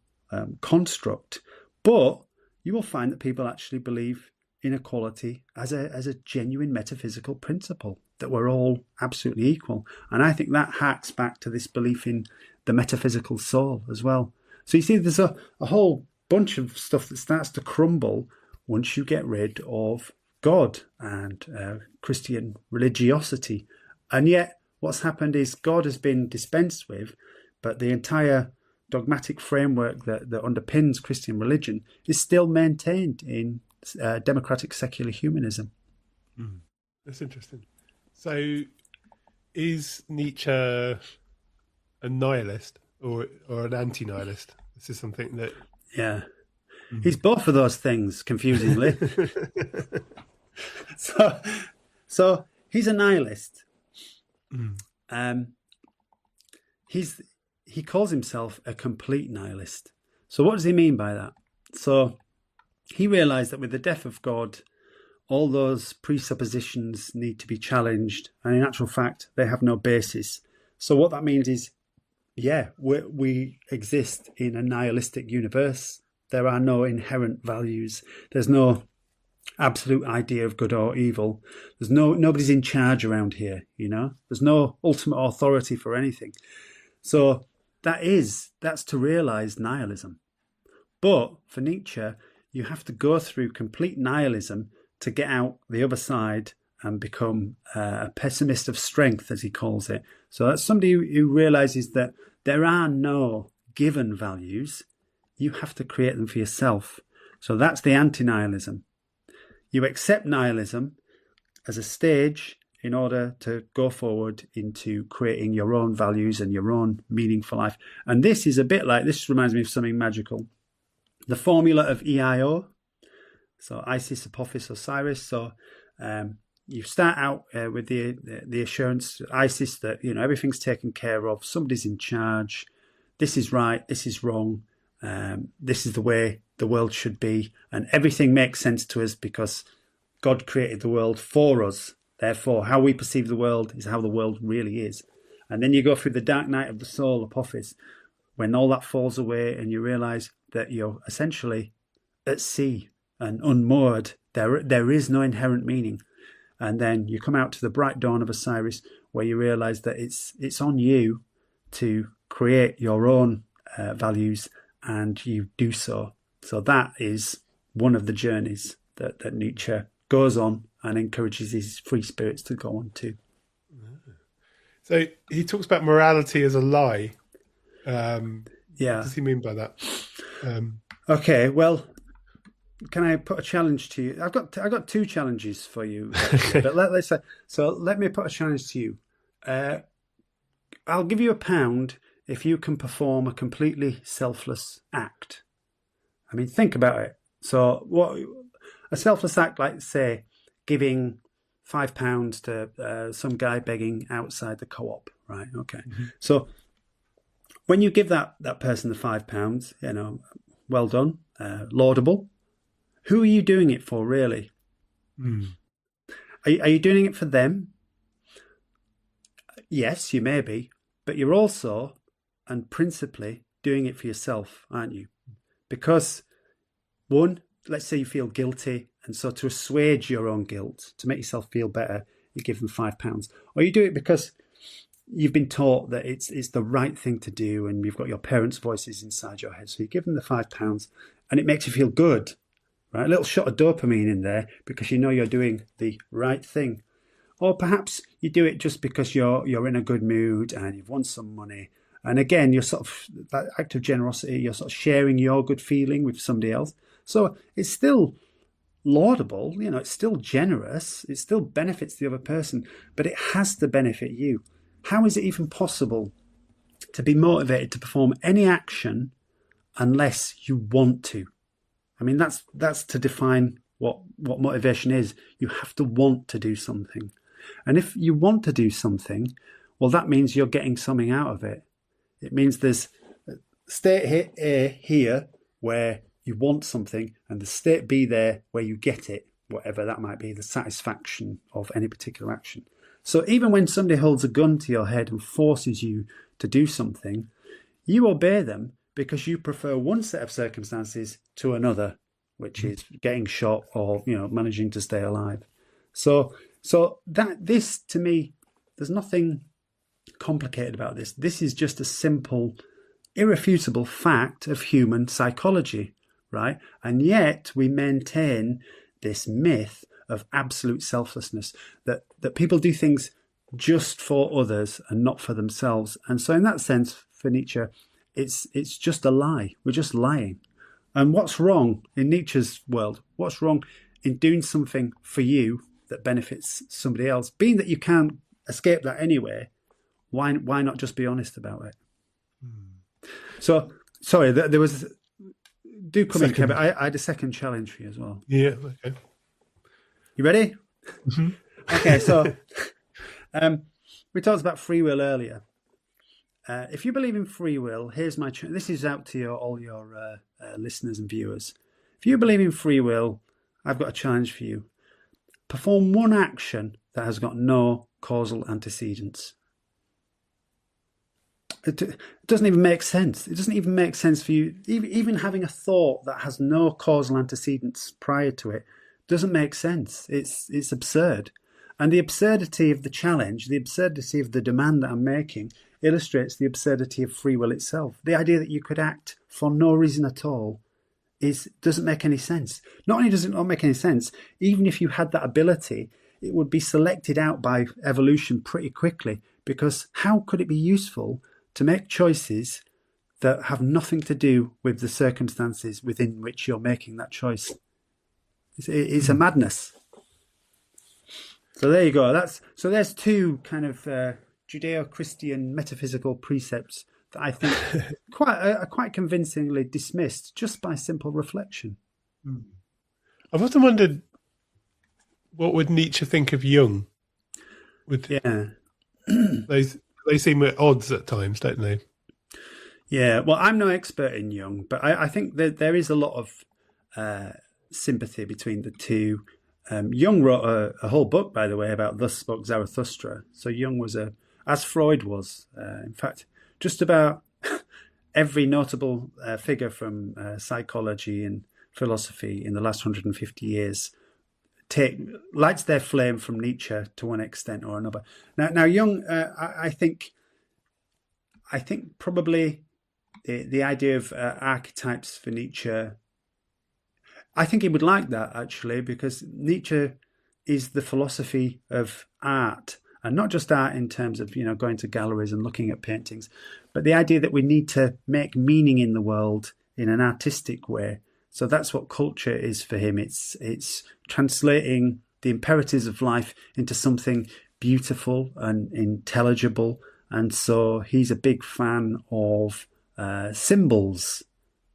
construct. But you will find that people actually believe in equality as a genuine metaphysical principle, that we're all absolutely equal. And I think that harks back to this belief in the metaphysical soul as well. So you see, there's a whole bunch of stuff that starts to crumble once you get rid of God and Christian religiosity. And yet what's happened is God has been dispensed with, but the entire dogmatic framework that underpins Christian religion is still maintained in democratic secular humanism. That's interesting. So is Nietzsche a nihilist or an anti-nihilist? This is something that... Yeah. He's both of those things, confusingly. So he's a nihilist. He calls himself a complete nihilist. So what does he mean by that? So he realized that with the death of God, all those presuppositions need to be challenged, and in actual fact, they have no basis. So what that means is, we exist in a nihilistic universe. There are no inherent values. There's no absolute idea of good or evil. There's nobody's in charge around here, There's no ultimate authority for anything. So that's to realize nihilism. But for Nietzsche, you have to go through complete nihilism to get out the other side and become a pessimist of strength, as he calls it. So that's somebody who realizes that there are no given values. You have to create them for yourself. So that's the anti-nihilism. You accept nihilism as a stage in order to go forward into creating your own values and your own meaningful life. And this is a bit like, this reminds me of something magical. The formula of EIO, so Isis, Apophis, Osiris. So you start out with the assurance, Isis, that everything's taken care of. Somebody's in charge. This is right. This is wrong. This is the way the world should be, and everything makes sense to us because God created the world for us. Therefore, how we perceive the world is how the world really is. And then you go through the dark night of the soul, Apophis, when all that falls away and you realize that you're essentially at sea and unmoored. There is no inherent meaning. And then you come out to the bright dawn of Osiris, where you realize that it's on you to create your own values, and you do so. So that is one of the journeys that Nietzsche goes on and encourages his free spirits to go on to. So he talks about morality as a lie. Yeah. What does he mean by that? Okay, well, can I put a challenge to you? I've got two challenges for you. But let's say, so let me put a challenge to you. I'll give you £1 if you can perform a completely selfless act. I mean, think about it. So what a selfless act, like, say, giving £5 to some guy begging outside the co-op, right? Okay. Mm-hmm. So when you give that person the £5, well done, laudable. Who are you doing it for, really? Are you doing it for them? Yes, you may be, but you're also and principally doing it for yourself, aren't you? Because, one, let's say you feel guilty, and so to assuage your own guilt, to make yourself feel better, you give them £5. Or you do it because you've been taught that it's the right thing to do, and you've got your parents' voices inside your head. So you give them the £5 and it makes you feel good, right? A little shot of dopamine in there because you know you're doing the right thing. Or perhaps you do it just because you're in a good mood and you've won some money And again, you're sort of that act of generosity, you're sort of sharing your good feeling with somebody else. So it's still laudable, it's still generous, it still benefits the other person, but it has to benefit you. How is it even possible to be motivated to perform any action unless you want to? I mean, that's to define what motivation is. You have to want to do something. And if you want to do something, well, that means you're getting something out of it. It means there's state A here where you want something, and the state B there where you get it, whatever that might be, the satisfaction of any particular action. So even when somebody holds a gun to your head and forces you to do something, you obey them because you prefer one set of circumstances to another, which is getting shot or managing to stay alive. So this, to me, there's nothing complicated about this. This is just a simple, irrefutable fact of human psychology, right? And yet we maintain this myth of absolute selflessness, that people do things just for others and not for themselves. And so in that sense, for Nietzsche, it's just a lie. We're just lying. And what's wrong in Nietzsche's world? What's wrong in doing something for you that benefits somebody else? Being that you can't escape that anyway, why not just be honest about it? So, sorry, there was... Do come in, Kevin. I had a second challenge for you as well. Yeah, okay. You ready? Mm-hmm. Okay, so we talked about free will earlier. If you believe in free will, here's my... This is out to all your listeners and viewers. If you believe in free will, I've got a challenge for you. Perform one action that has got no causal antecedents. It doesn't even make sense. It doesn't even make sense for you. Even having a thought that has no causal antecedents prior to it doesn't make sense. It's absurd. And the absurdity of the challenge, the absurdity of the demand that I'm making, illustrates the absurdity of free will itself. The idea that you could act for no reason at all doesn't make any sense. Not only does it not make any sense, even if you had that ability, it would be selected out by evolution pretty quickly, because how could it be useful to make choices that have nothing to do with the circumstances within which you're making that choice? It's a madness. So there you go. There's two kind of Judeo-Christian metaphysical precepts that I think are quite convincingly dismissed just by simple reflection. I've often wondered, what would Nietzsche think of Jung? They seem at odds at times, don't they? Yeah, well, I'm no expert in Jung, but I think that there is a lot of sympathy between the two. Jung wrote a whole book, by the way, about Thus Spoke Zarathustra. So Jung was as Freud was. In fact, just about every notable figure from psychology and philosophy in the last 150 years lights their flame from Nietzsche to one extent or another. Now Jung, I think probably the idea of archetypes for Nietzsche, I think he would like that, actually, because Nietzsche is the philosophy of art, and not just art in terms of going to galleries and looking at paintings, but the idea that we need to make meaning in the world in an artistic way. So that's what culture is for him. It's translating the imperatives of life into something beautiful and intelligible. And so he's a big fan of symbols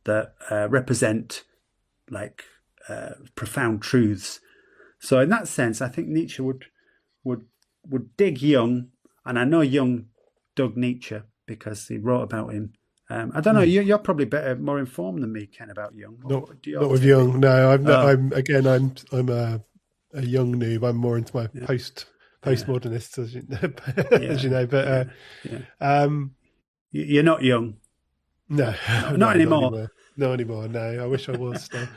that represent profound truths. So in that sense, I think Nietzsche would dig Jung, and I know Jung dug Nietzsche because he wrote about him. I don't know. You're probably more informed than me, Ken, about Jung. Not with Jung. No, I'm not. I'm a Jung noob. I'm more into my postmodernists, as you know. But you're not Jung. No, not anymore. Not anymore. No, I wish I was still.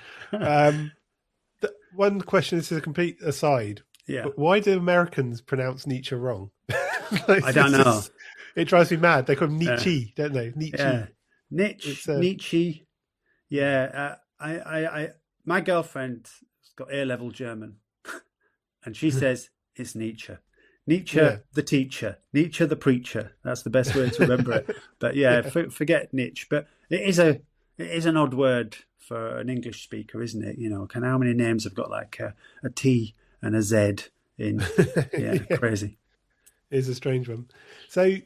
One question. This is a complete aside. Yeah. But why do Americans pronounce Nietzsche wrong? I don't know. It drives me mad. They call him Nietzsche, don't they? Nietzsche. Yeah. Nietzsche. Yeah. My girlfriend's got A-level German, and she says it's Nietzsche. Nietzsche, Yeah. the teacher, Nietzsche, the preacher. That's the best way to remember it. But yeah, forget Nietzsche. But it is an odd word for an English speaker, isn't it? You know, how many names have got like a T and a Z in? Yeah, crazy. It's a strange one. So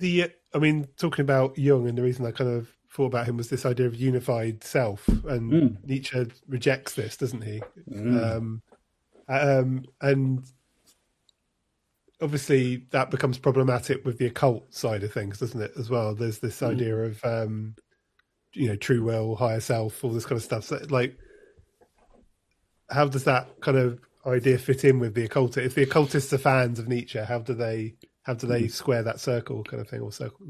I mean, talking about Jung, and the reason I kind of thought about him was this idea of unified self, and Nietzsche rejects this, doesn't he? And obviously that becomes problematic with the occult side of things, doesn't it, as well? There's this idea of true will, higher self, all this kind of stuff. So, like, how does that kind of idea fit in with the occultists? If the occultists are fans of Nietzsche, how do they square that circle kind of thing, or circle?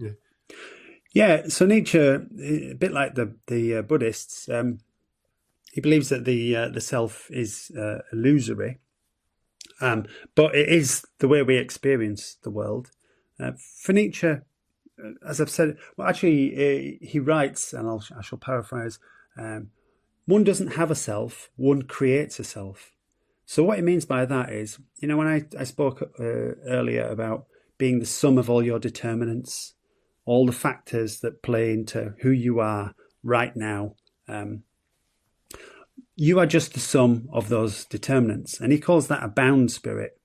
Yeah, so Nietzsche, a bit like the Buddhists, he believes that the self is illusory, but it is the way we experience the world. For Nietzsche, as I've said, well, actually, he writes, and I shall paraphrase, one doesn't have a self, one creates a self. So what he means by that is, you know, when I spoke earlier about being the sum of all your determinants, all the factors that play into who you are right now, you are just the sum of those determinants. And he calls that a bound spirit.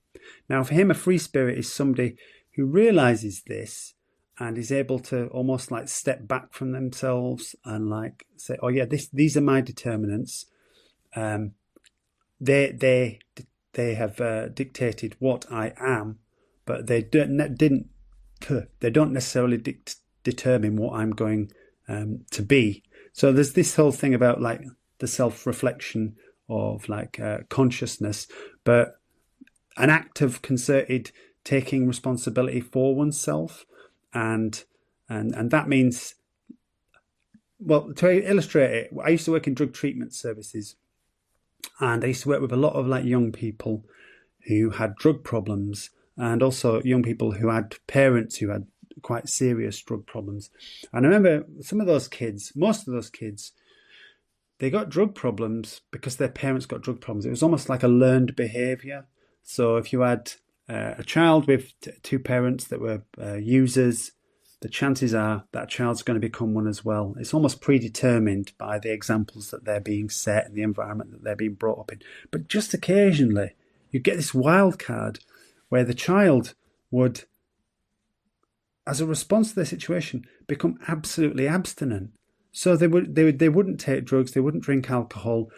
Now, for him, a free spirit is somebody who realizes this and is able to almost like step back from themselves and like say, oh yeah, these are my determinants. They have dictated what I am, but they don't necessarily determine what I'm going to be. So there's this whole thing about like the self-reflection of like consciousness, but an act of concerted taking responsibility for oneself, and that means, well, to illustrate it, I used to work in drug treatment services, and I used to work with a lot of like young people who had drug problems, and also young people who had parents who had quite serious drug problems. And I remember some of those kids, most of those kids, they got drug problems because their parents got drug problems. It was almost like a learned behavior. So if you had a child with two parents that were users, the chances are that child's going to become one as well. It's almost predetermined by the examples that they're being set and the environment that they're being brought up in. But just occasionally, you get this wild card where the child would, as a response to their situation, become absolutely abstinent. So they wouldn't take drugs, they wouldn't drink alcohol,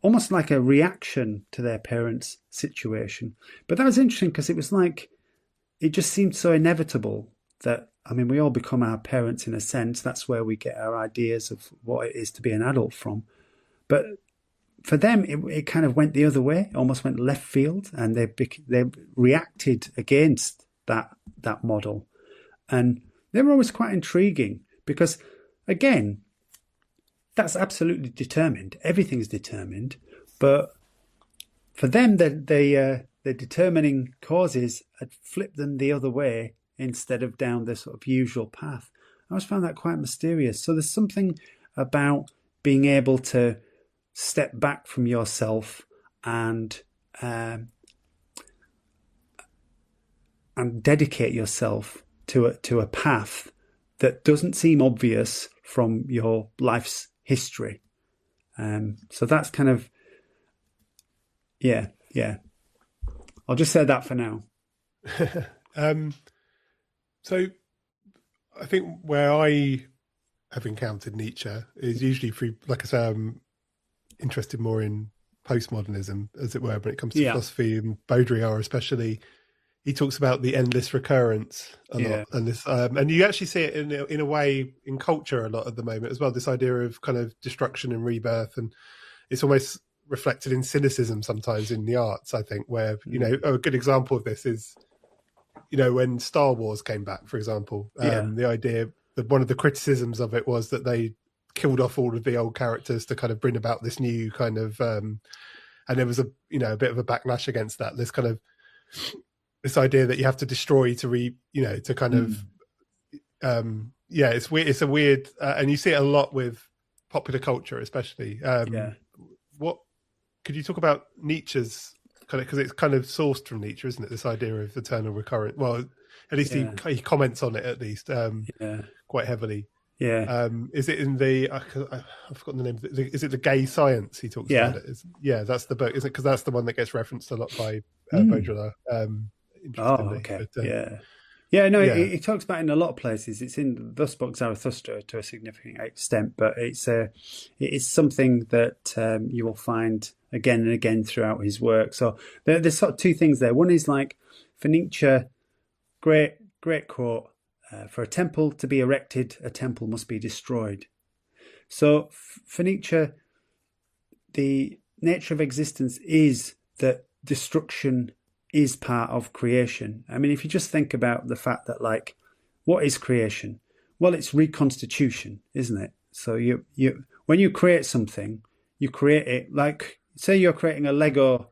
almost like a reaction to their parents' situation. But that was interesting because it was like, it just seemed so inevitable that, I mean, we all become our parents in a sense. That's where we get our ideas of what it is to be an adult from. But for them, it kind of went the other way, almost went left field, and they reacted against that model. And they were always quite intriguing because, again, that's absolutely determined. Everything's determined. But for them, the determining causes had flipped them the other way instead of down the sort of usual path. I always found that quite mysterious. So there's something about being able to step back from yourself and dedicate yourself to a path that doesn't seem obvious from your life's history. So that's kind of, yeah. I'll just say that for now. So I think where I have encountered Nietzsche is usually through, like I say, I'm interested more in postmodernism, as it were, when it comes to philosophy, and Baudrillard especially. He talks about the endless recurrence a lot, and this, and you actually see it in a way in culture a lot at the moment as well. This idea of kind of destruction and rebirth, and it's almost reflected in cynicism sometimes in the arts. I think where a good example of this is, when Star Wars came back, for example, the idea that one of the criticisms of it was that they killed off all of the old characters to kind of bring about this new kind of, and there was a bit of a backlash against that. This kind of this idea that you have to destroy to to kind of, it's weird. It's a weird, and you see it a lot with popular culture, especially. What could you talk about Nietzsche's because it's kind of sourced from Nietzsche, isn't it? This idea of eternal recurrence. Well, at least Yeah. he comments on it at least Yeah. quite heavily. Yeah. Is it in the? I've forgotten the name. Is it the Gay Science? He talks Yeah. about it. Yeah, that's the book. Is it? Because that's the one that gets referenced a lot by Baudrillard. Interestingly, okay. but, Yeah, no, yeah. it talks about it in a lot of places. It's in Thus Spoke Zarathustra to a significant extent, but it is something that you will find again and again throughout his work. So there's sort of two things there. One is like for Nietzsche, great quote, for a temple to be erected, a temple must be destroyed. So for Nietzsche, the nature of existence is that destruction is part of creation. I mean, if you just think about the fact that, like, what is creation? Well, it's reconstitution, isn't it? So you when you create something, you create it like, say you're creating a Lego,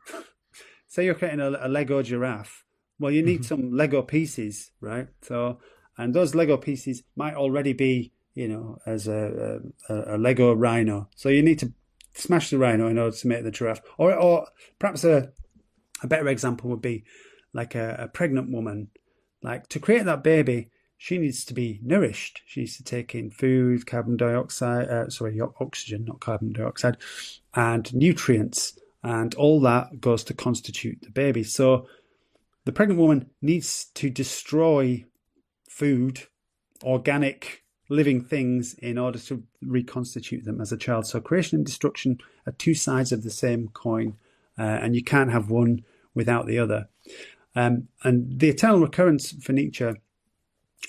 say you're creating a Lego giraffe. Well, you need some Lego pieces, right? So, and those Lego pieces might already be, as a Lego rhino. So you need to smash the rhino in order to make the giraffe. Or perhaps a better example would be like a pregnant woman. Like, to create that baby, she needs to be nourished. She needs to take in food, oxygen, not carbon dioxide, and nutrients. And all that goes to constitute the baby. So the pregnant woman needs to destroy food, organic living things, in order to reconstitute them as a child. So creation and destruction are two sides of the same coin, and you can't have one without the other. And the eternal recurrence for Nietzsche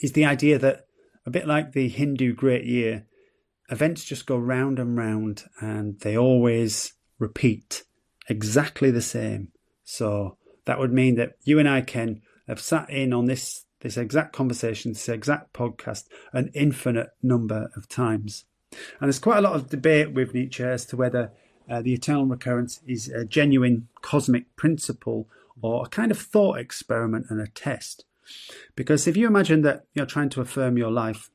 is the idea that, a bit like the Hindu Great Year, events just go round and round, and they always repeat exactly the same. So that would mean that you and I, Ken, have sat in on this exact conversation, this exact podcast, an infinite number of times. And there's quite a lot of debate with Nietzsche as to whether the eternal recurrence is a genuine cosmic principle or a kind of thought experiment and a test. Because if you imagine that you're trying to affirm your life,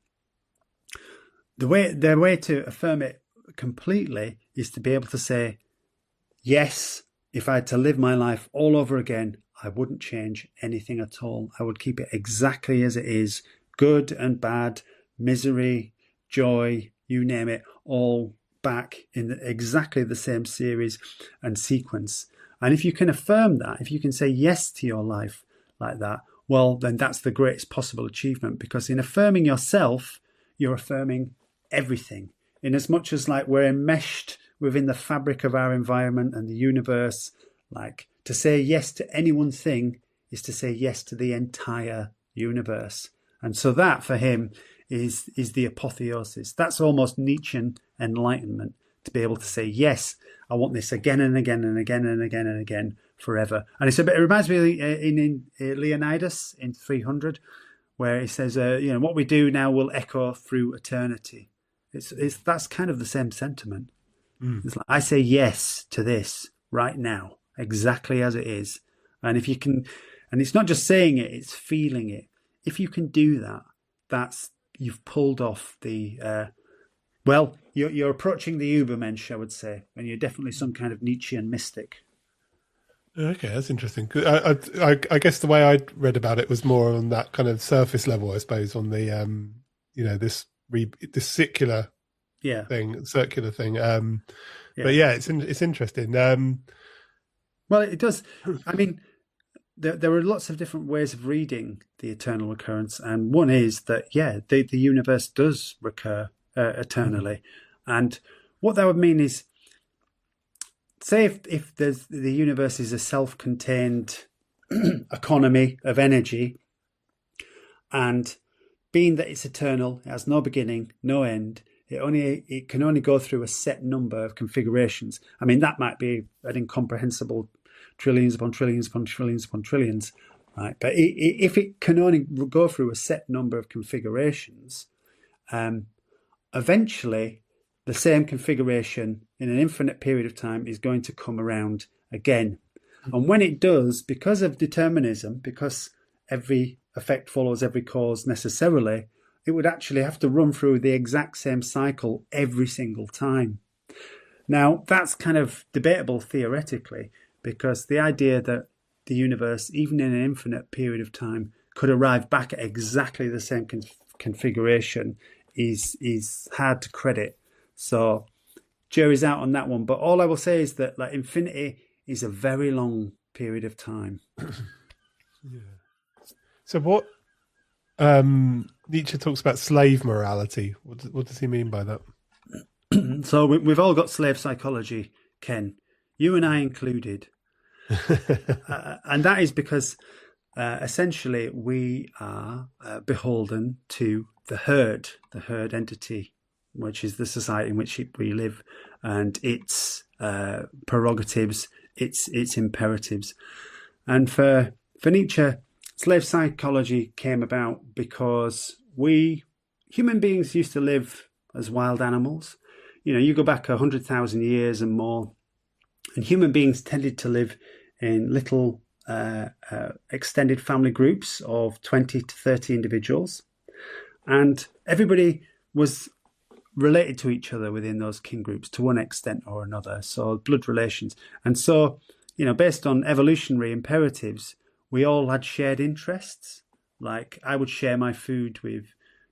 the way to affirm it completely is to be able to say, yes, if I had to live my life all over again, I wouldn't change anything at all. I would keep it exactly as it is, good and bad, misery, joy, you name it, all back in exactly the same series and sequence. And if you can affirm that, if you can say yes to your life like that, well, then that's the greatest possible achievement, because in affirming yourself, you're affirming everything. In as much as, like, we're enmeshed within the fabric of our environment and the universe, like, to say yes to any one thing is to say yes to the entire universe. And so that, for him, is the apotheosis. That's almost Nietzschean enlightenment, to be able to say, yes, I want this again and again and again and again and again forever. And it reminds me of in Leonidas in 300, where he says, what we do now will echo through eternity. That's kind of the same sentiment. It's like, I say yes to this right now, exactly as it is. And if you can, and it's not just saying it, it's feeling it. If you can do that, you've pulled off the, you're approaching the Übermensch, I would say, and you're definitely some kind of Nietzschean mystic. Okay, that's interesting. I guess the way I'd read about it was more on that kind of surface level, I suppose, on the, this circular thing. But yeah, it's interesting. Well, it does. I mean, there are lots of different ways of reading the eternal recurrence, and one is that the universe does recur eternally, and what that would mean is, say if the universe is a self-contained economy of energy, and being that it's eternal, it has no beginning, no end. It can only go through a set number of configurations. I mean, that might be an incomprehensible trillions upon trillions upon trillions upon trillions, right? But if it can only go through a set number of configurations, eventually the same configuration in an infinite period of time is going to come around again. And when it does, because of determinism, because every effect follows every cause necessarily, it would actually have to run through the exact same cycle every single time. Now, that's kind of debatable theoretically, because the idea that the universe, even in an infinite period of time, could arrive back at exactly the same configuration is hard to credit. So jury's out on that one. But all I will say is that like infinity is a very long period of time. Yeah. So what Nietzsche talks about slave morality. What does he mean by that? So we've all got slave psychology, Ken, you and I included. And that is because essentially we are beholden to the herd entity, which is the society in which we live, and its prerogatives, its imperatives. And for Nietzsche, slave psychology came about because we human beings used to live as wild animals. You know, you go back 100,000 years and more, and human beings tended to live in little extended family groups of 20 to 30 individuals. And everybody was related to each other within those kin groups to one extent or another. So blood relations. And so, you know, based on evolutionary imperatives, we all had shared interests. Like I would share my food with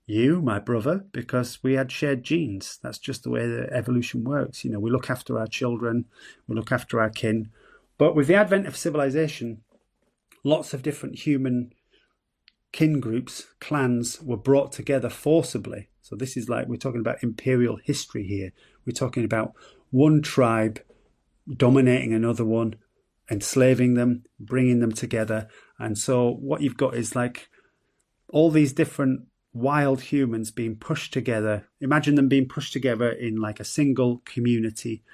you, my brother, because we had shared genes. That's just the way that evolution works. You know, we look after our children, we look after our kin. But with the advent of civilization, lots of different human kin groups, clans, were brought together forcibly. So this is like, we're talking about imperial history here. We're talking about one tribe dominating another one, enslaving them, bringing them together. And so what you've got is like all these different wild humans being pushed together. Imagine them being pushed together in like a single community.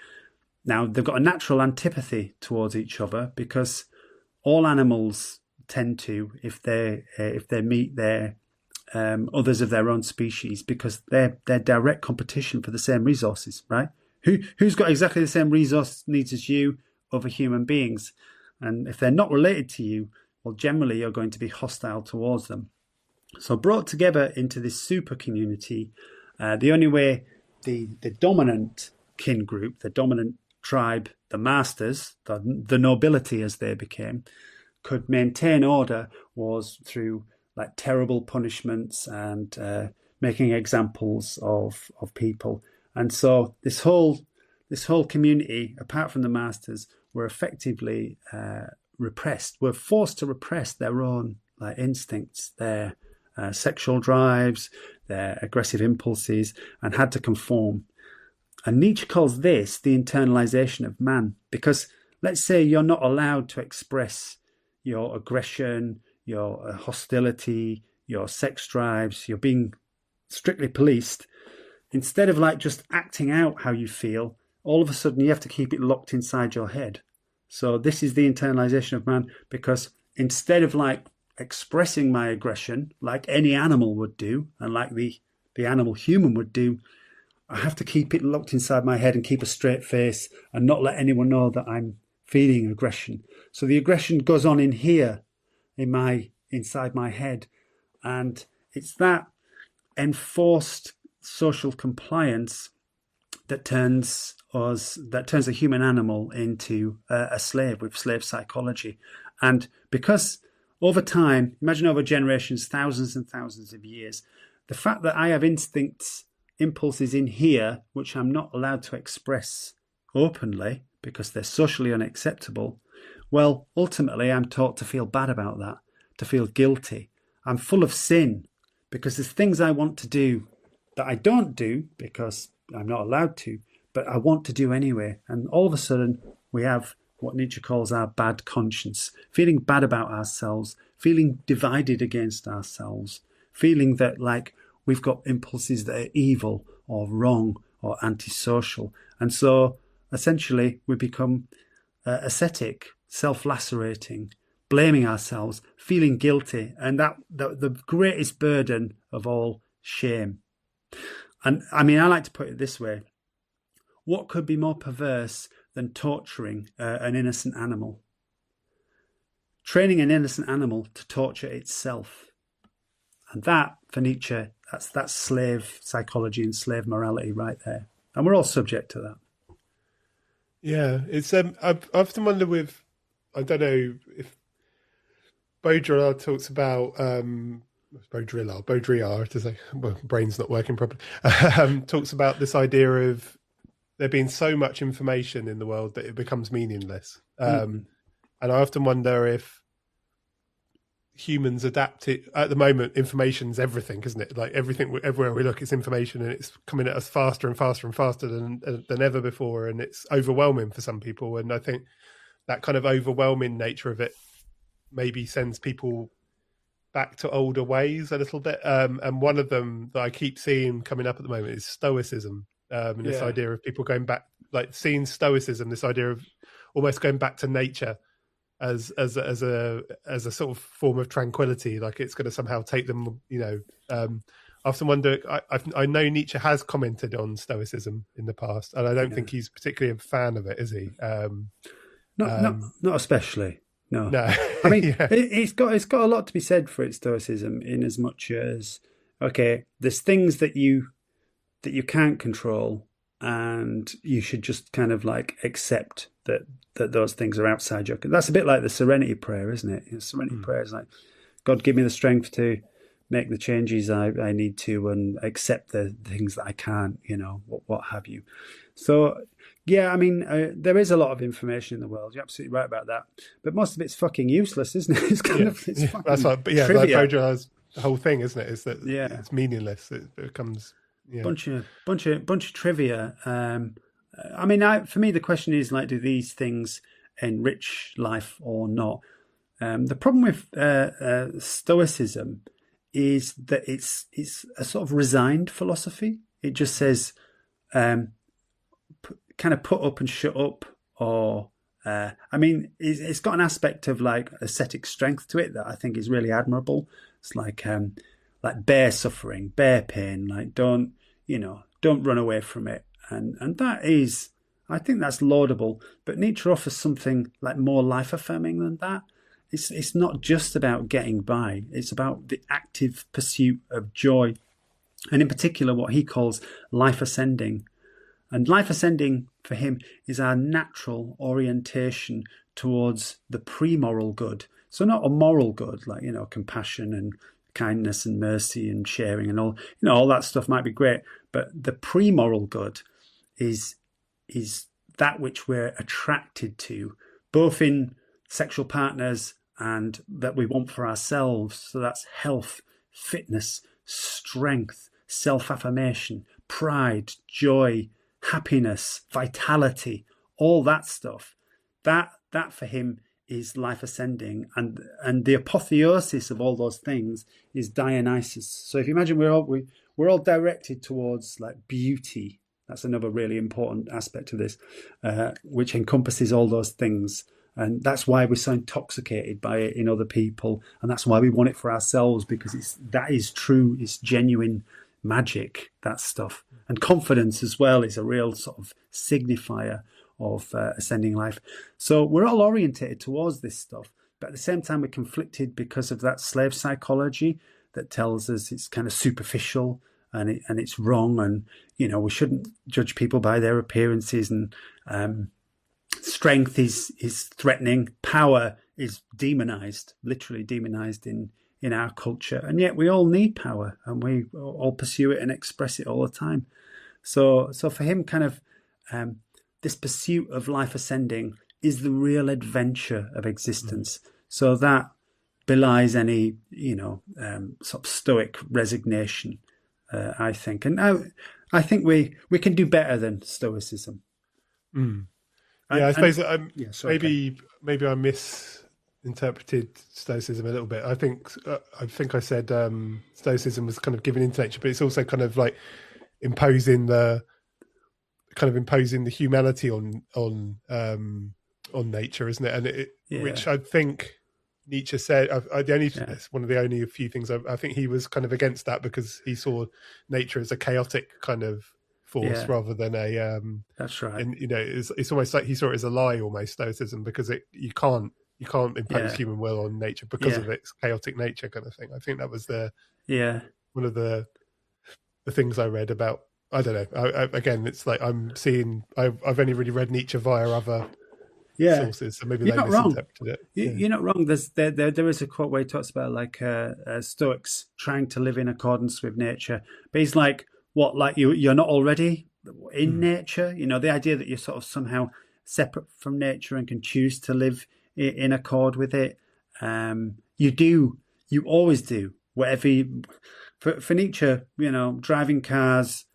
Now, they've got a natural antipathy towards each other because all animals tend to, if they meet their others of their own species, because they're direct competition for the same resources, right? Who's got exactly the same resource needs as you, other human beings? And if they're not related to you, well, generally you're going to be hostile towards them. So brought together into this super community, the only way the dominant kin group, the dominant tribe, the masters, the nobility as they became, could maintain order was through like terrible punishments and making examples of people. And so this whole community, apart from the masters, were effectively repressed, were forced to repress their own like instincts, their sexual drives, their aggressive impulses, and had to conform. And Nietzsche calls this the internalization of man, because let's say you're not allowed to express your aggression, your hostility, your sex drives, you're being strictly policed. Instead of like just acting out how you feel, all of a sudden you have to keep it locked inside your head. So this is the internalization of man, because instead of like expressing my aggression like any animal would do, and like the animal human would do, I have to keep it locked inside my head and keep a straight face and not let anyone know that I'm feeling aggression. So the aggression goes on in here, inside my head. And it's that enforced social compliance that turns a human animal into a slave with slave psychology. And because over time, imagine over generations, thousands and thousands of years, the fact that I have instincts, impulses in here, which I'm not allowed to express openly because they're socially unacceptable, well, ultimately I'm taught to feel bad about that, to feel guilty. I'm full of sin because there's things I want to do that I don't do because I'm not allowed to, but I want to do anyway. And all of a sudden we have what Nietzsche calls our bad conscience, feeling bad about ourselves, feeling divided against ourselves, feeling that like we've got impulses that are evil or wrong or antisocial. And so essentially we become ascetic, self-lacerating, blaming ourselves, feeling guilty, and that the greatest burden of all, shame. And I mean, I like to put it this way. What could be more perverse than torturing an innocent animal? Training an innocent animal to torture itself. And that, for Nietzsche, that's slave psychology and slave morality right there. And we're all subject to that. Yeah, it's I often wonder with I don't know if Baudrillard talks about Baudrillard to say, well, brain's not working properly. Talks about this idea of there being so much information in the world that it becomes meaningless. And I often wonder if humans adapt it. At the moment, information's everything, isn't it? Like everything, everywhere we look, it's information, and it's coming at us faster and faster and faster than ever before, and it's overwhelming for some people. And I think that kind of overwhelming nature of it maybe sends people back to older ways a little bit. And one of them that I keep seeing coming up at the moment is Stoicism. And this idea of people going back, like seeing Stoicism, this idea of almost going back to nature as a sort of form of tranquility, like it's going to somehow take them, I often wonder, I know Nietzsche has commented on Stoicism in the past, and I don't think he's particularly a fan of it, is he? Not especially. No. I mean, it's got a lot to be said for its Stoicism, in as much as, okay, there's things that you can't control, and you should just kind of like accept that those things are outside your. That's a bit like the Serenity Prayer, isn't it? The Serenity Prayer is like, God, give me the strength to make the changes I need to, and accept the things that I can't. What have you. So. Yeah, I mean, there is a lot of information in the world. You're absolutely right about that. But most of it's fucking useless, isn't it? It's kind of that's what, but like Baudrillard's the whole thing, isn't it? Is that it's meaningless. It becomes bunch of trivia. I mean, for me, the question is like, do these things enrich life or not? The problem with Stoicism is that it's a sort of resigned philosophy. It just says. Kind of put up and shut up, or I mean, it's got an aspect of like ascetic strength to it that I think is really admirable. It's like bear suffering, bear pain, like don't run away from it, and that is, I think that's laudable. But Nietzsche offers something like more life affirming than that. It's not just about getting by; it's about the active pursuit of joy, and in particular what he calls life ascending. And life ascending for him is our natural orientation towards the pre-moral good. So not a moral good, like, compassion and kindness and mercy and sharing and all, all that stuff might be great. But the pre-moral good is that which we're attracted to, both in sexual partners and that we want for ourselves. So that's health, fitness, strength, self-affirmation, pride, joy, happiness, vitality, all that stuff. That for him is life ascending, and the apotheosis of all those things is Dionysus. So if you imagine we're all directed towards like beauty. That's another really important aspect of this, which encompasses all those things, and that's why we're so intoxicated by it in other people, and that's why we want it for ourselves, because that is true, it's genuine magic, that stuff. And confidence as well is a real sort of signifier of ascending life. So we're all orientated towards this stuff, but at the same time we're conflicted because of that slave psychology that tells us it's kind of superficial and it's wrong, and we shouldn't judge people by their appearances, and strength is threatening, power is demonized, literally demonized in our culture, and yet we all need power, and we all pursue it and express it all the time. So for him, kind of this pursuit of life ascending is the real adventure of existence. So that belies any sort of stoic resignation, I think. And I think we can do better than Stoicism. I suppose maybe I misinterpreted Stoicism a little bit. I think I said Stoicism was kind of giving into nature, but it's also kind of like imposing the humanity on nature, isn't it? And which I think Nietzsche said. It's one of the only few things I think he was kind of against that, because he saw nature as a chaotic kind of force rather than a. That's right. And it's almost like he saw it as a lie, almost, Stoicism, because you can't impose human will on nature because of its chaotic nature, kind of thing. I think that was one of the things I read about. I don't know. Again, it's like I've only really read Nietzsche via other Yeah, sources, so maybe you're they not wrong. misinterpreted it. You're not wrong. There is a quote where he talks about like Stoics trying to live in accordance with nature, but he's like, what, like you're not already in nature? You know, the idea that you're sort of somehow separate from nature and can choose to live in accord with it. You do. You always do. Whatever you, for Nietzsche, you know, driving cars,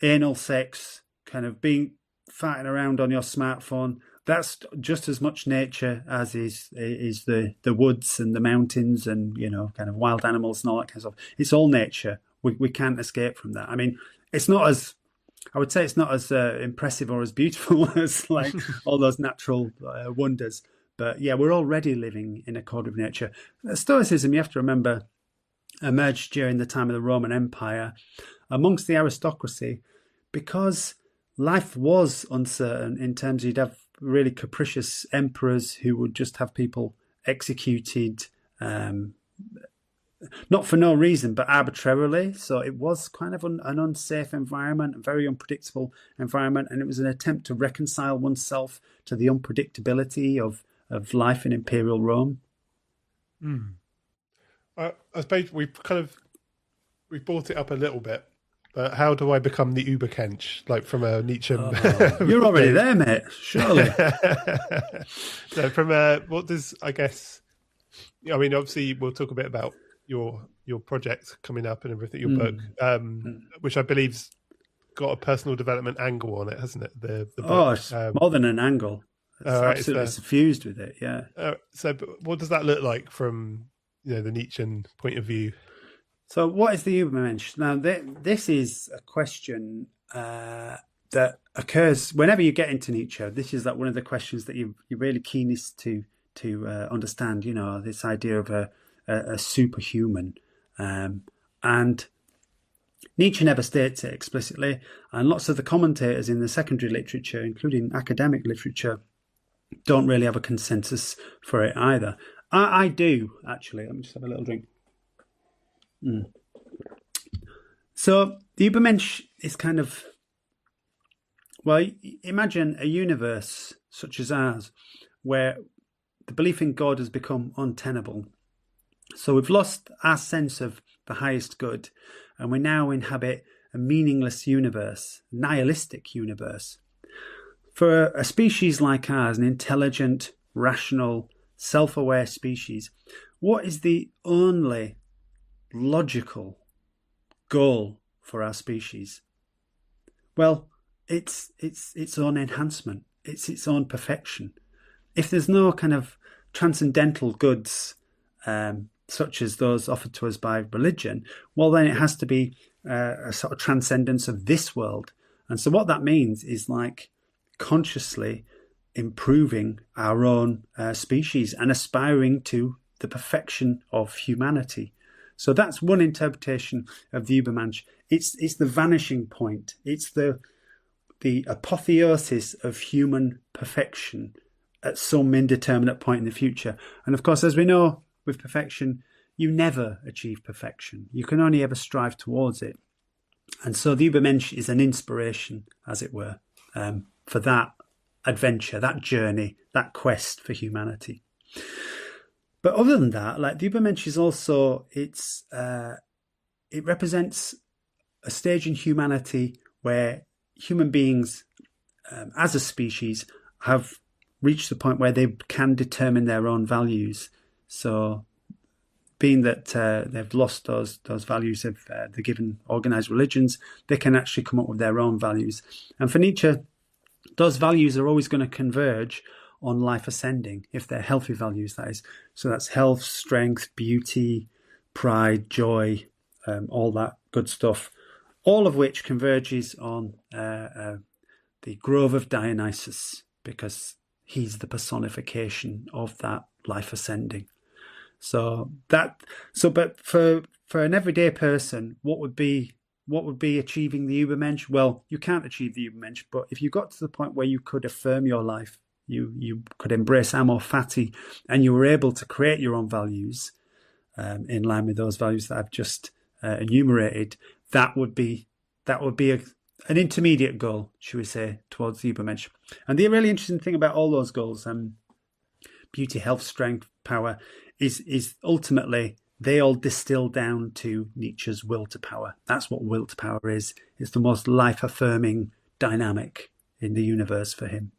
anal sex, kind of farting around on your smartphone. That's just as much nature as is the woods and the mountains and, you know, kind of wild animals and all that kind of stuff. It's all nature. We can't escape from that. I mean, it's not as, I would say it's not as impressive or as beautiful as like all those natural wonders. But yeah, we're already living in accord with nature. Stoicism, you have to remember, emerged during the time of the Roman Empire amongst the aristocracy because life was uncertain in terms of you'd have really capricious emperors who would just have people executed, not for no reason, but arbitrarily. So it was kind of an unsafe environment, a very unpredictable environment. And it was an attempt to reconcile oneself to the unpredictability of life in imperial Rome. I suppose we've brought it up a little bit, but how do I become the Übermensch? Like from a Nietzsche. You're already there, mate. Surely. So from what does, I guess, I mean, obviously we'll talk a bit about your project coming up and everything, your book, which I believe's got a personal development angle on it, hasn't it? The book. It's more than an angle. It's absolutely suffused with it. Yeah. So what does that look like from, you know, the Nietzschean point of view? So what is the Übermensch? Now, this is a question that occurs whenever you get into Nietzsche. This is like one of the questions that you're really keenest to understand, you know, this idea of a superhuman. And Nietzsche never states it explicitly, and lots of the commentators in the secondary literature, including academic literature, don't really have a consensus for it either. I do, actually. Let me just have a little drink. So the Übermensch is kind of, well, imagine a universe such as ours where the belief in God has become untenable. So we've lost our sense of the highest good, and we now inhabit a meaningless universe, a nihilistic universe. For a species like ours, an intelligent, rational, self-aware species, what is the only logical goal for our species? Well, it's its own enhancement. It's its own perfection. If there's no kind of transcendental goods such as those offered to us by religion, well, then it has to be a sort of transcendence of this world. And so what that means is like consciously improving our own species and aspiring to the perfection of humanity. So that's one interpretation of the Übermensch. It's the vanishing point. It's the apotheosis of human perfection at some indeterminate point in the future. And of course, as we know, with perfection, you never achieve perfection. You can only ever strive towards it. And so the Übermensch is an inspiration, as it were, for that adventure, that journey, that quest for humanity. But other than that, like the Übermensch is also, it represents a stage in humanity where human beings, as a species, have reached the point where they can determine their own values. So being that they've lost those values of the given organized religions, they can actually come up with their own values. And for Nietzsche, those values are always going to converge on life ascending, if they're healthy values, that is. So that's health, strength, beauty, pride, joy, all that good stuff, all of which converges on the grove of Dionysus, because he's the personification of that life ascending. But for an everyday person, what would be achieving the Übermensch? Well, you can't achieve the Übermensch, but if you got to the point where you could affirm your life, you could embrace Amor, fati, and you were able to create your own values in line with those values that I've just enumerated, that would be an intermediate goal, should we say, towards the Übermensch. And the really interesting thing about all those goals, beauty, health, strength, power, is ultimately they all distill down to Nietzsche's will to power. That's what will to power is. It's the most life-affirming dynamic in the universe for him.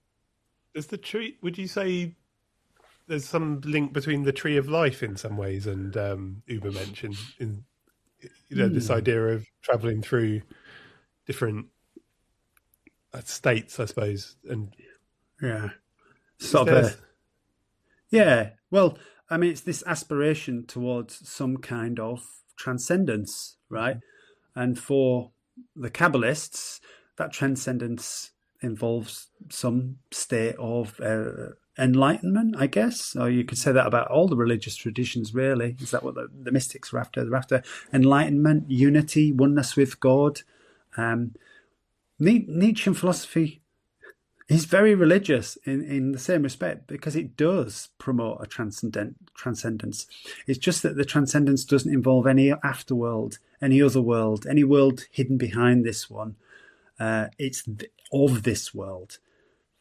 Is the tree? Would you say there's some link between the tree of life in some ways and Übermensch in this idea of traveling through different states, I suppose, and well, I mean, it's this aspiration towards some kind of transcendence, right? And for the Kabbalists, that transcendence involves some state of enlightenment, I guess. Or you could say that about all the religious traditions, really. Is that what the mystics are after? They're after enlightenment, unity, oneness with God. Nietzschean philosophy is very religious in the same respect because it does promote a transcendence. It's just that the transcendence doesn't involve any afterworld, any other world, any world hidden behind this one. It's of this world.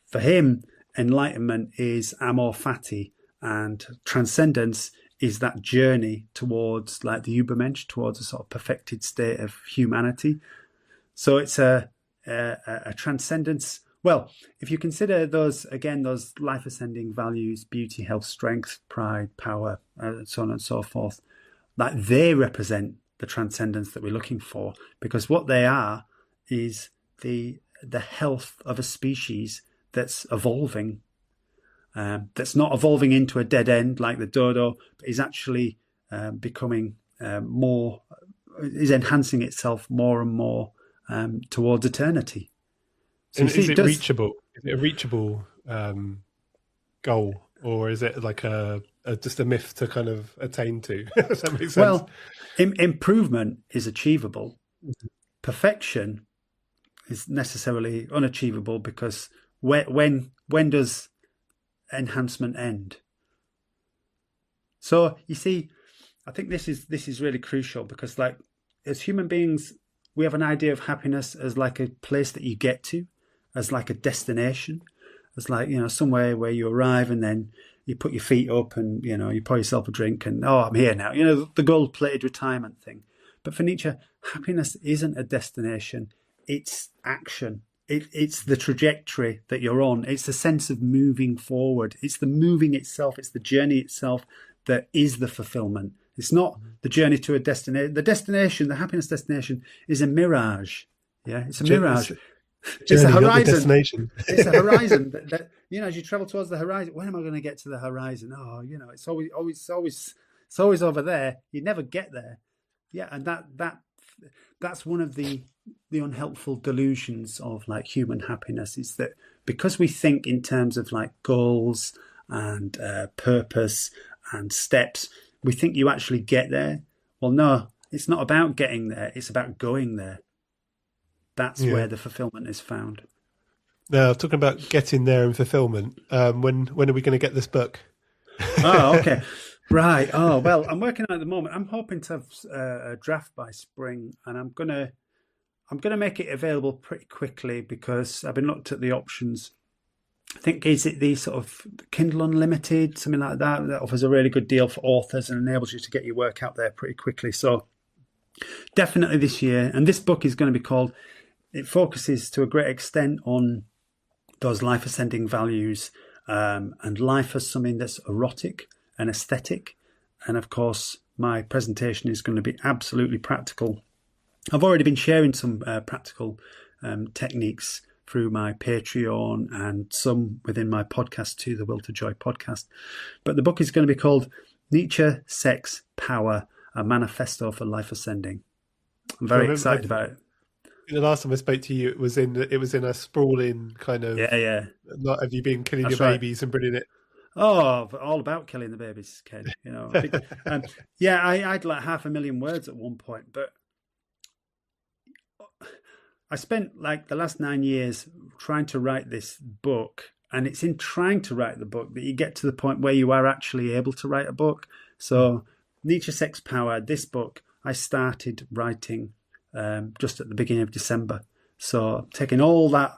For him, enlightenment is Amor, fati, and transcendence is that journey towards, like the Übermensch, towards a sort of perfected state of humanity. So it's a transcendence. Well, if you consider those life-ascending values, beauty, health, strength, pride, power, so on and so forth, that they represent the transcendence that we're looking for, because what they are is the health of a species that's evolving, that's not evolving into a dead end like the dodo, but is actually becoming more, is enhancing itself more and more towards eternity. So is it reachable? Is it a reachable goal, or is it like just a myth to kind of attain to? Does that make sense? Well, improvement is achievable. Perfection is necessarily unachievable because when does enhancement end? So you see, I think this is really crucial because, like, as human beings, we have an idea of happiness as like a place that you get to, as like a destination, as like, somewhere where you arrive and then you put your feet up and, you pour yourself a drink and, oh, I'm here now. The gold-plated retirement thing. But for Nietzsche, happiness isn't a destination. It's action. It's the trajectory that you're on. It's the sense of moving forward. It's the moving itself. It's the journey itself that is the fulfillment. It's not the journey to a destination. The destination, the happiness destination, is a mirage. Yeah, it's a mirage. It's a horizon. It's a horizon. That as you travel towards the horizon, when am I going to get to the horizon? Oh, it's always over there. You never get there. Yeah, and that's one of the unhelpful delusions of like human happiness is that because we think in terms of like goals and purpose and steps, we think you actually get there. Well, no, it's not about getting there. It's about going there. That's where the fulfillment is found. Now, talking about getting there and fulfillment, when are we going to get this book? Oh, okay. Right. Oh, well, I'm working on it at the moment. I'm hoping to have a draft by spring, and I'm gonna make it available pretty quickly because I've been looked at the options. I think is it the sort of Kindle Unlimited, something like that offers a really good deal for authors and enables you to get your work out there pretty quickly. So definitely this year. And this book is going to be called, it focuses to a great extent on those life ascending values and life as something that's erotic and aesthetic. And of course, my presentation is going to be absolutely practical. I've already been sharing some practical techniques through my Patreon and some within my podcast too, the Will to Joy podcast. But the book is going to be called Nietzsche, Sex, Power, a Manifesto for Life Ascending. I'm very excited about it. The last time I spoke to you, it was in a sprawling kind of Not have you been killing your babies and bringing it? Oh, all about killing the babies, Ken. I'd like 500,000 words at one point, but I spent like the last 9 years trying to write this book, and it's in trying to write the book that you get to the point where you are actually able to write a book. So Nietzsche, Sex, Power, this book, I started writing just at the beginning of December. So taking all that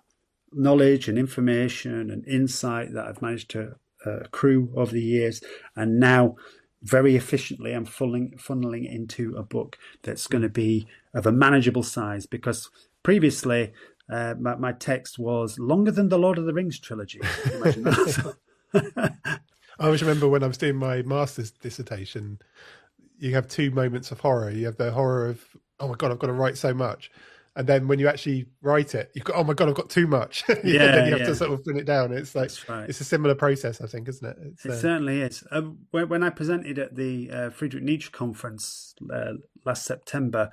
knowledge and information and insight that I've managed to accrue over the years, and now very efficiently I'm funneling it into a book that's going to be of a manageable size, because previously my text was longer than the Lord of the Rings trilogy. Imagine that. I always remember when I was doing my master's dissertation, you have two moments of horror. You have the horror of, oh my God, I've got to write so much. And then when you actually write it, you've got, oh my God, I've got too much. Then you have to sort of put it down. It's like, right. It's a similar process, I think, isn't it? It certainly is. When I presented at the Friedrich Nietzsche conference last September,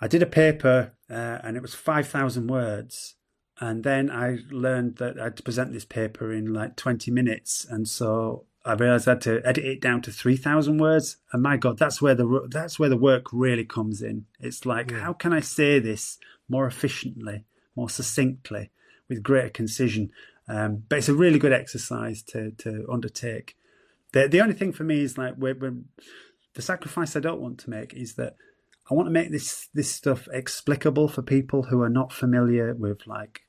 I did a paper and it was 5,000 words. And then I learned that I had to present this paper in like 20 minutes. And so I realized I had to edit it down to 3,000 words. And my God, that's where the work really comes in. It's like, how can I say this more efficiently, more succinctly, with greater concision? But it's a really good exercise to undertake. The only thing for me is like, the sacrifice I don't want to make is that I want to make this stuff explicable for people who are not familiar with like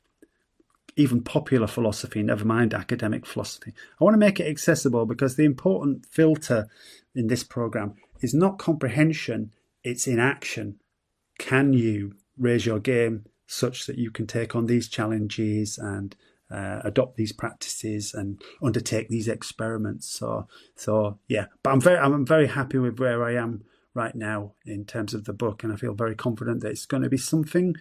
even popular philosophy, never mind academic philosophy. I want to make it accessible, because the important filter in this program is not comprehension, it's in action. Can you raise your game such that you can take on these challenges and adopt these practices and undertake these experiments? So yeah, but I'm very happy with where I am right now in terms of the book, and I feel very confident that it's going to be something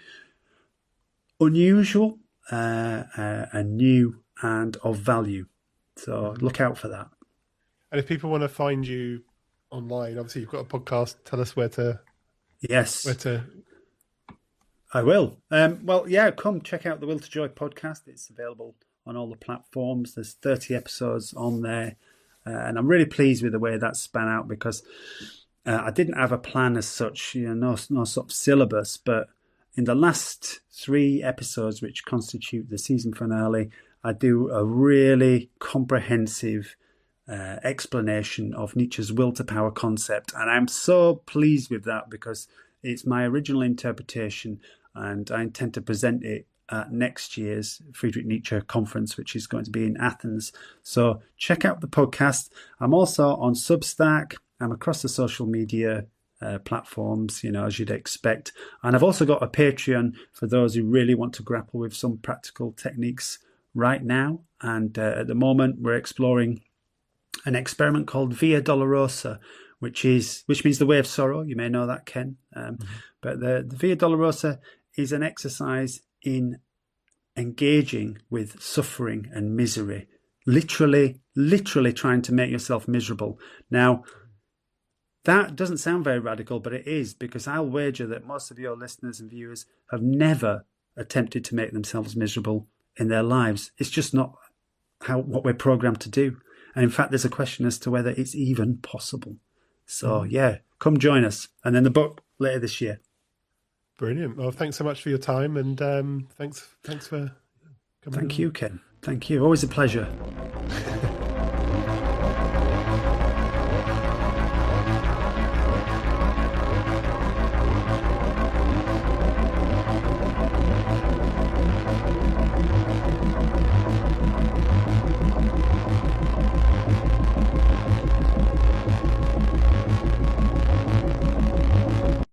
unusual, and new, and of value. So look out for that. And if people want to find you online, obviously you've got a podcast. Tell us where to. Yes. Where to. I will. Well, yeah, come check out the Will to Joy podcast. It's available on all the platforms. There's 30 episodes on there. And I'm really pleased with the way that span out, because I didn't have a plan as such, no sort of syllabus, but in the last 3 episodes, which constitute the season finale, I do a really comprehensive explanation of Nietzsche's will to power concept. And I'm so pleased with that, because it's my original interpretation, and I intend to present it at next year's Friedrich Nietzsche conference, which is going to be in Athens. So check out the podcast. I'm also on Substack. I'm across the social media platforms, as you'd expect. And I've also got a Patreon for those who really want to grapple with some practical techniques right now. And at the moment, we're exploring an experiment called Via Dolorosa, which means the way of sorrow. You may know that, Ken. But the Via Dolorosa is an exercise in engaging with suffering and misery, literally trying to make yourself miserable. Now, that doesn't sound very radical, but it is, because I'll wager that most of your listeners and viewers have never attempted to make themselves miserable in their lives. It's just not what we're programmed to do. And in fact, there's a question as to whether it's even possible. So yeah, come join us. And then the book later this year. Brilliant. Well, thanks so much for your time, and thanks for coming. Thank you, Ken. Thank you. Always a pleasure.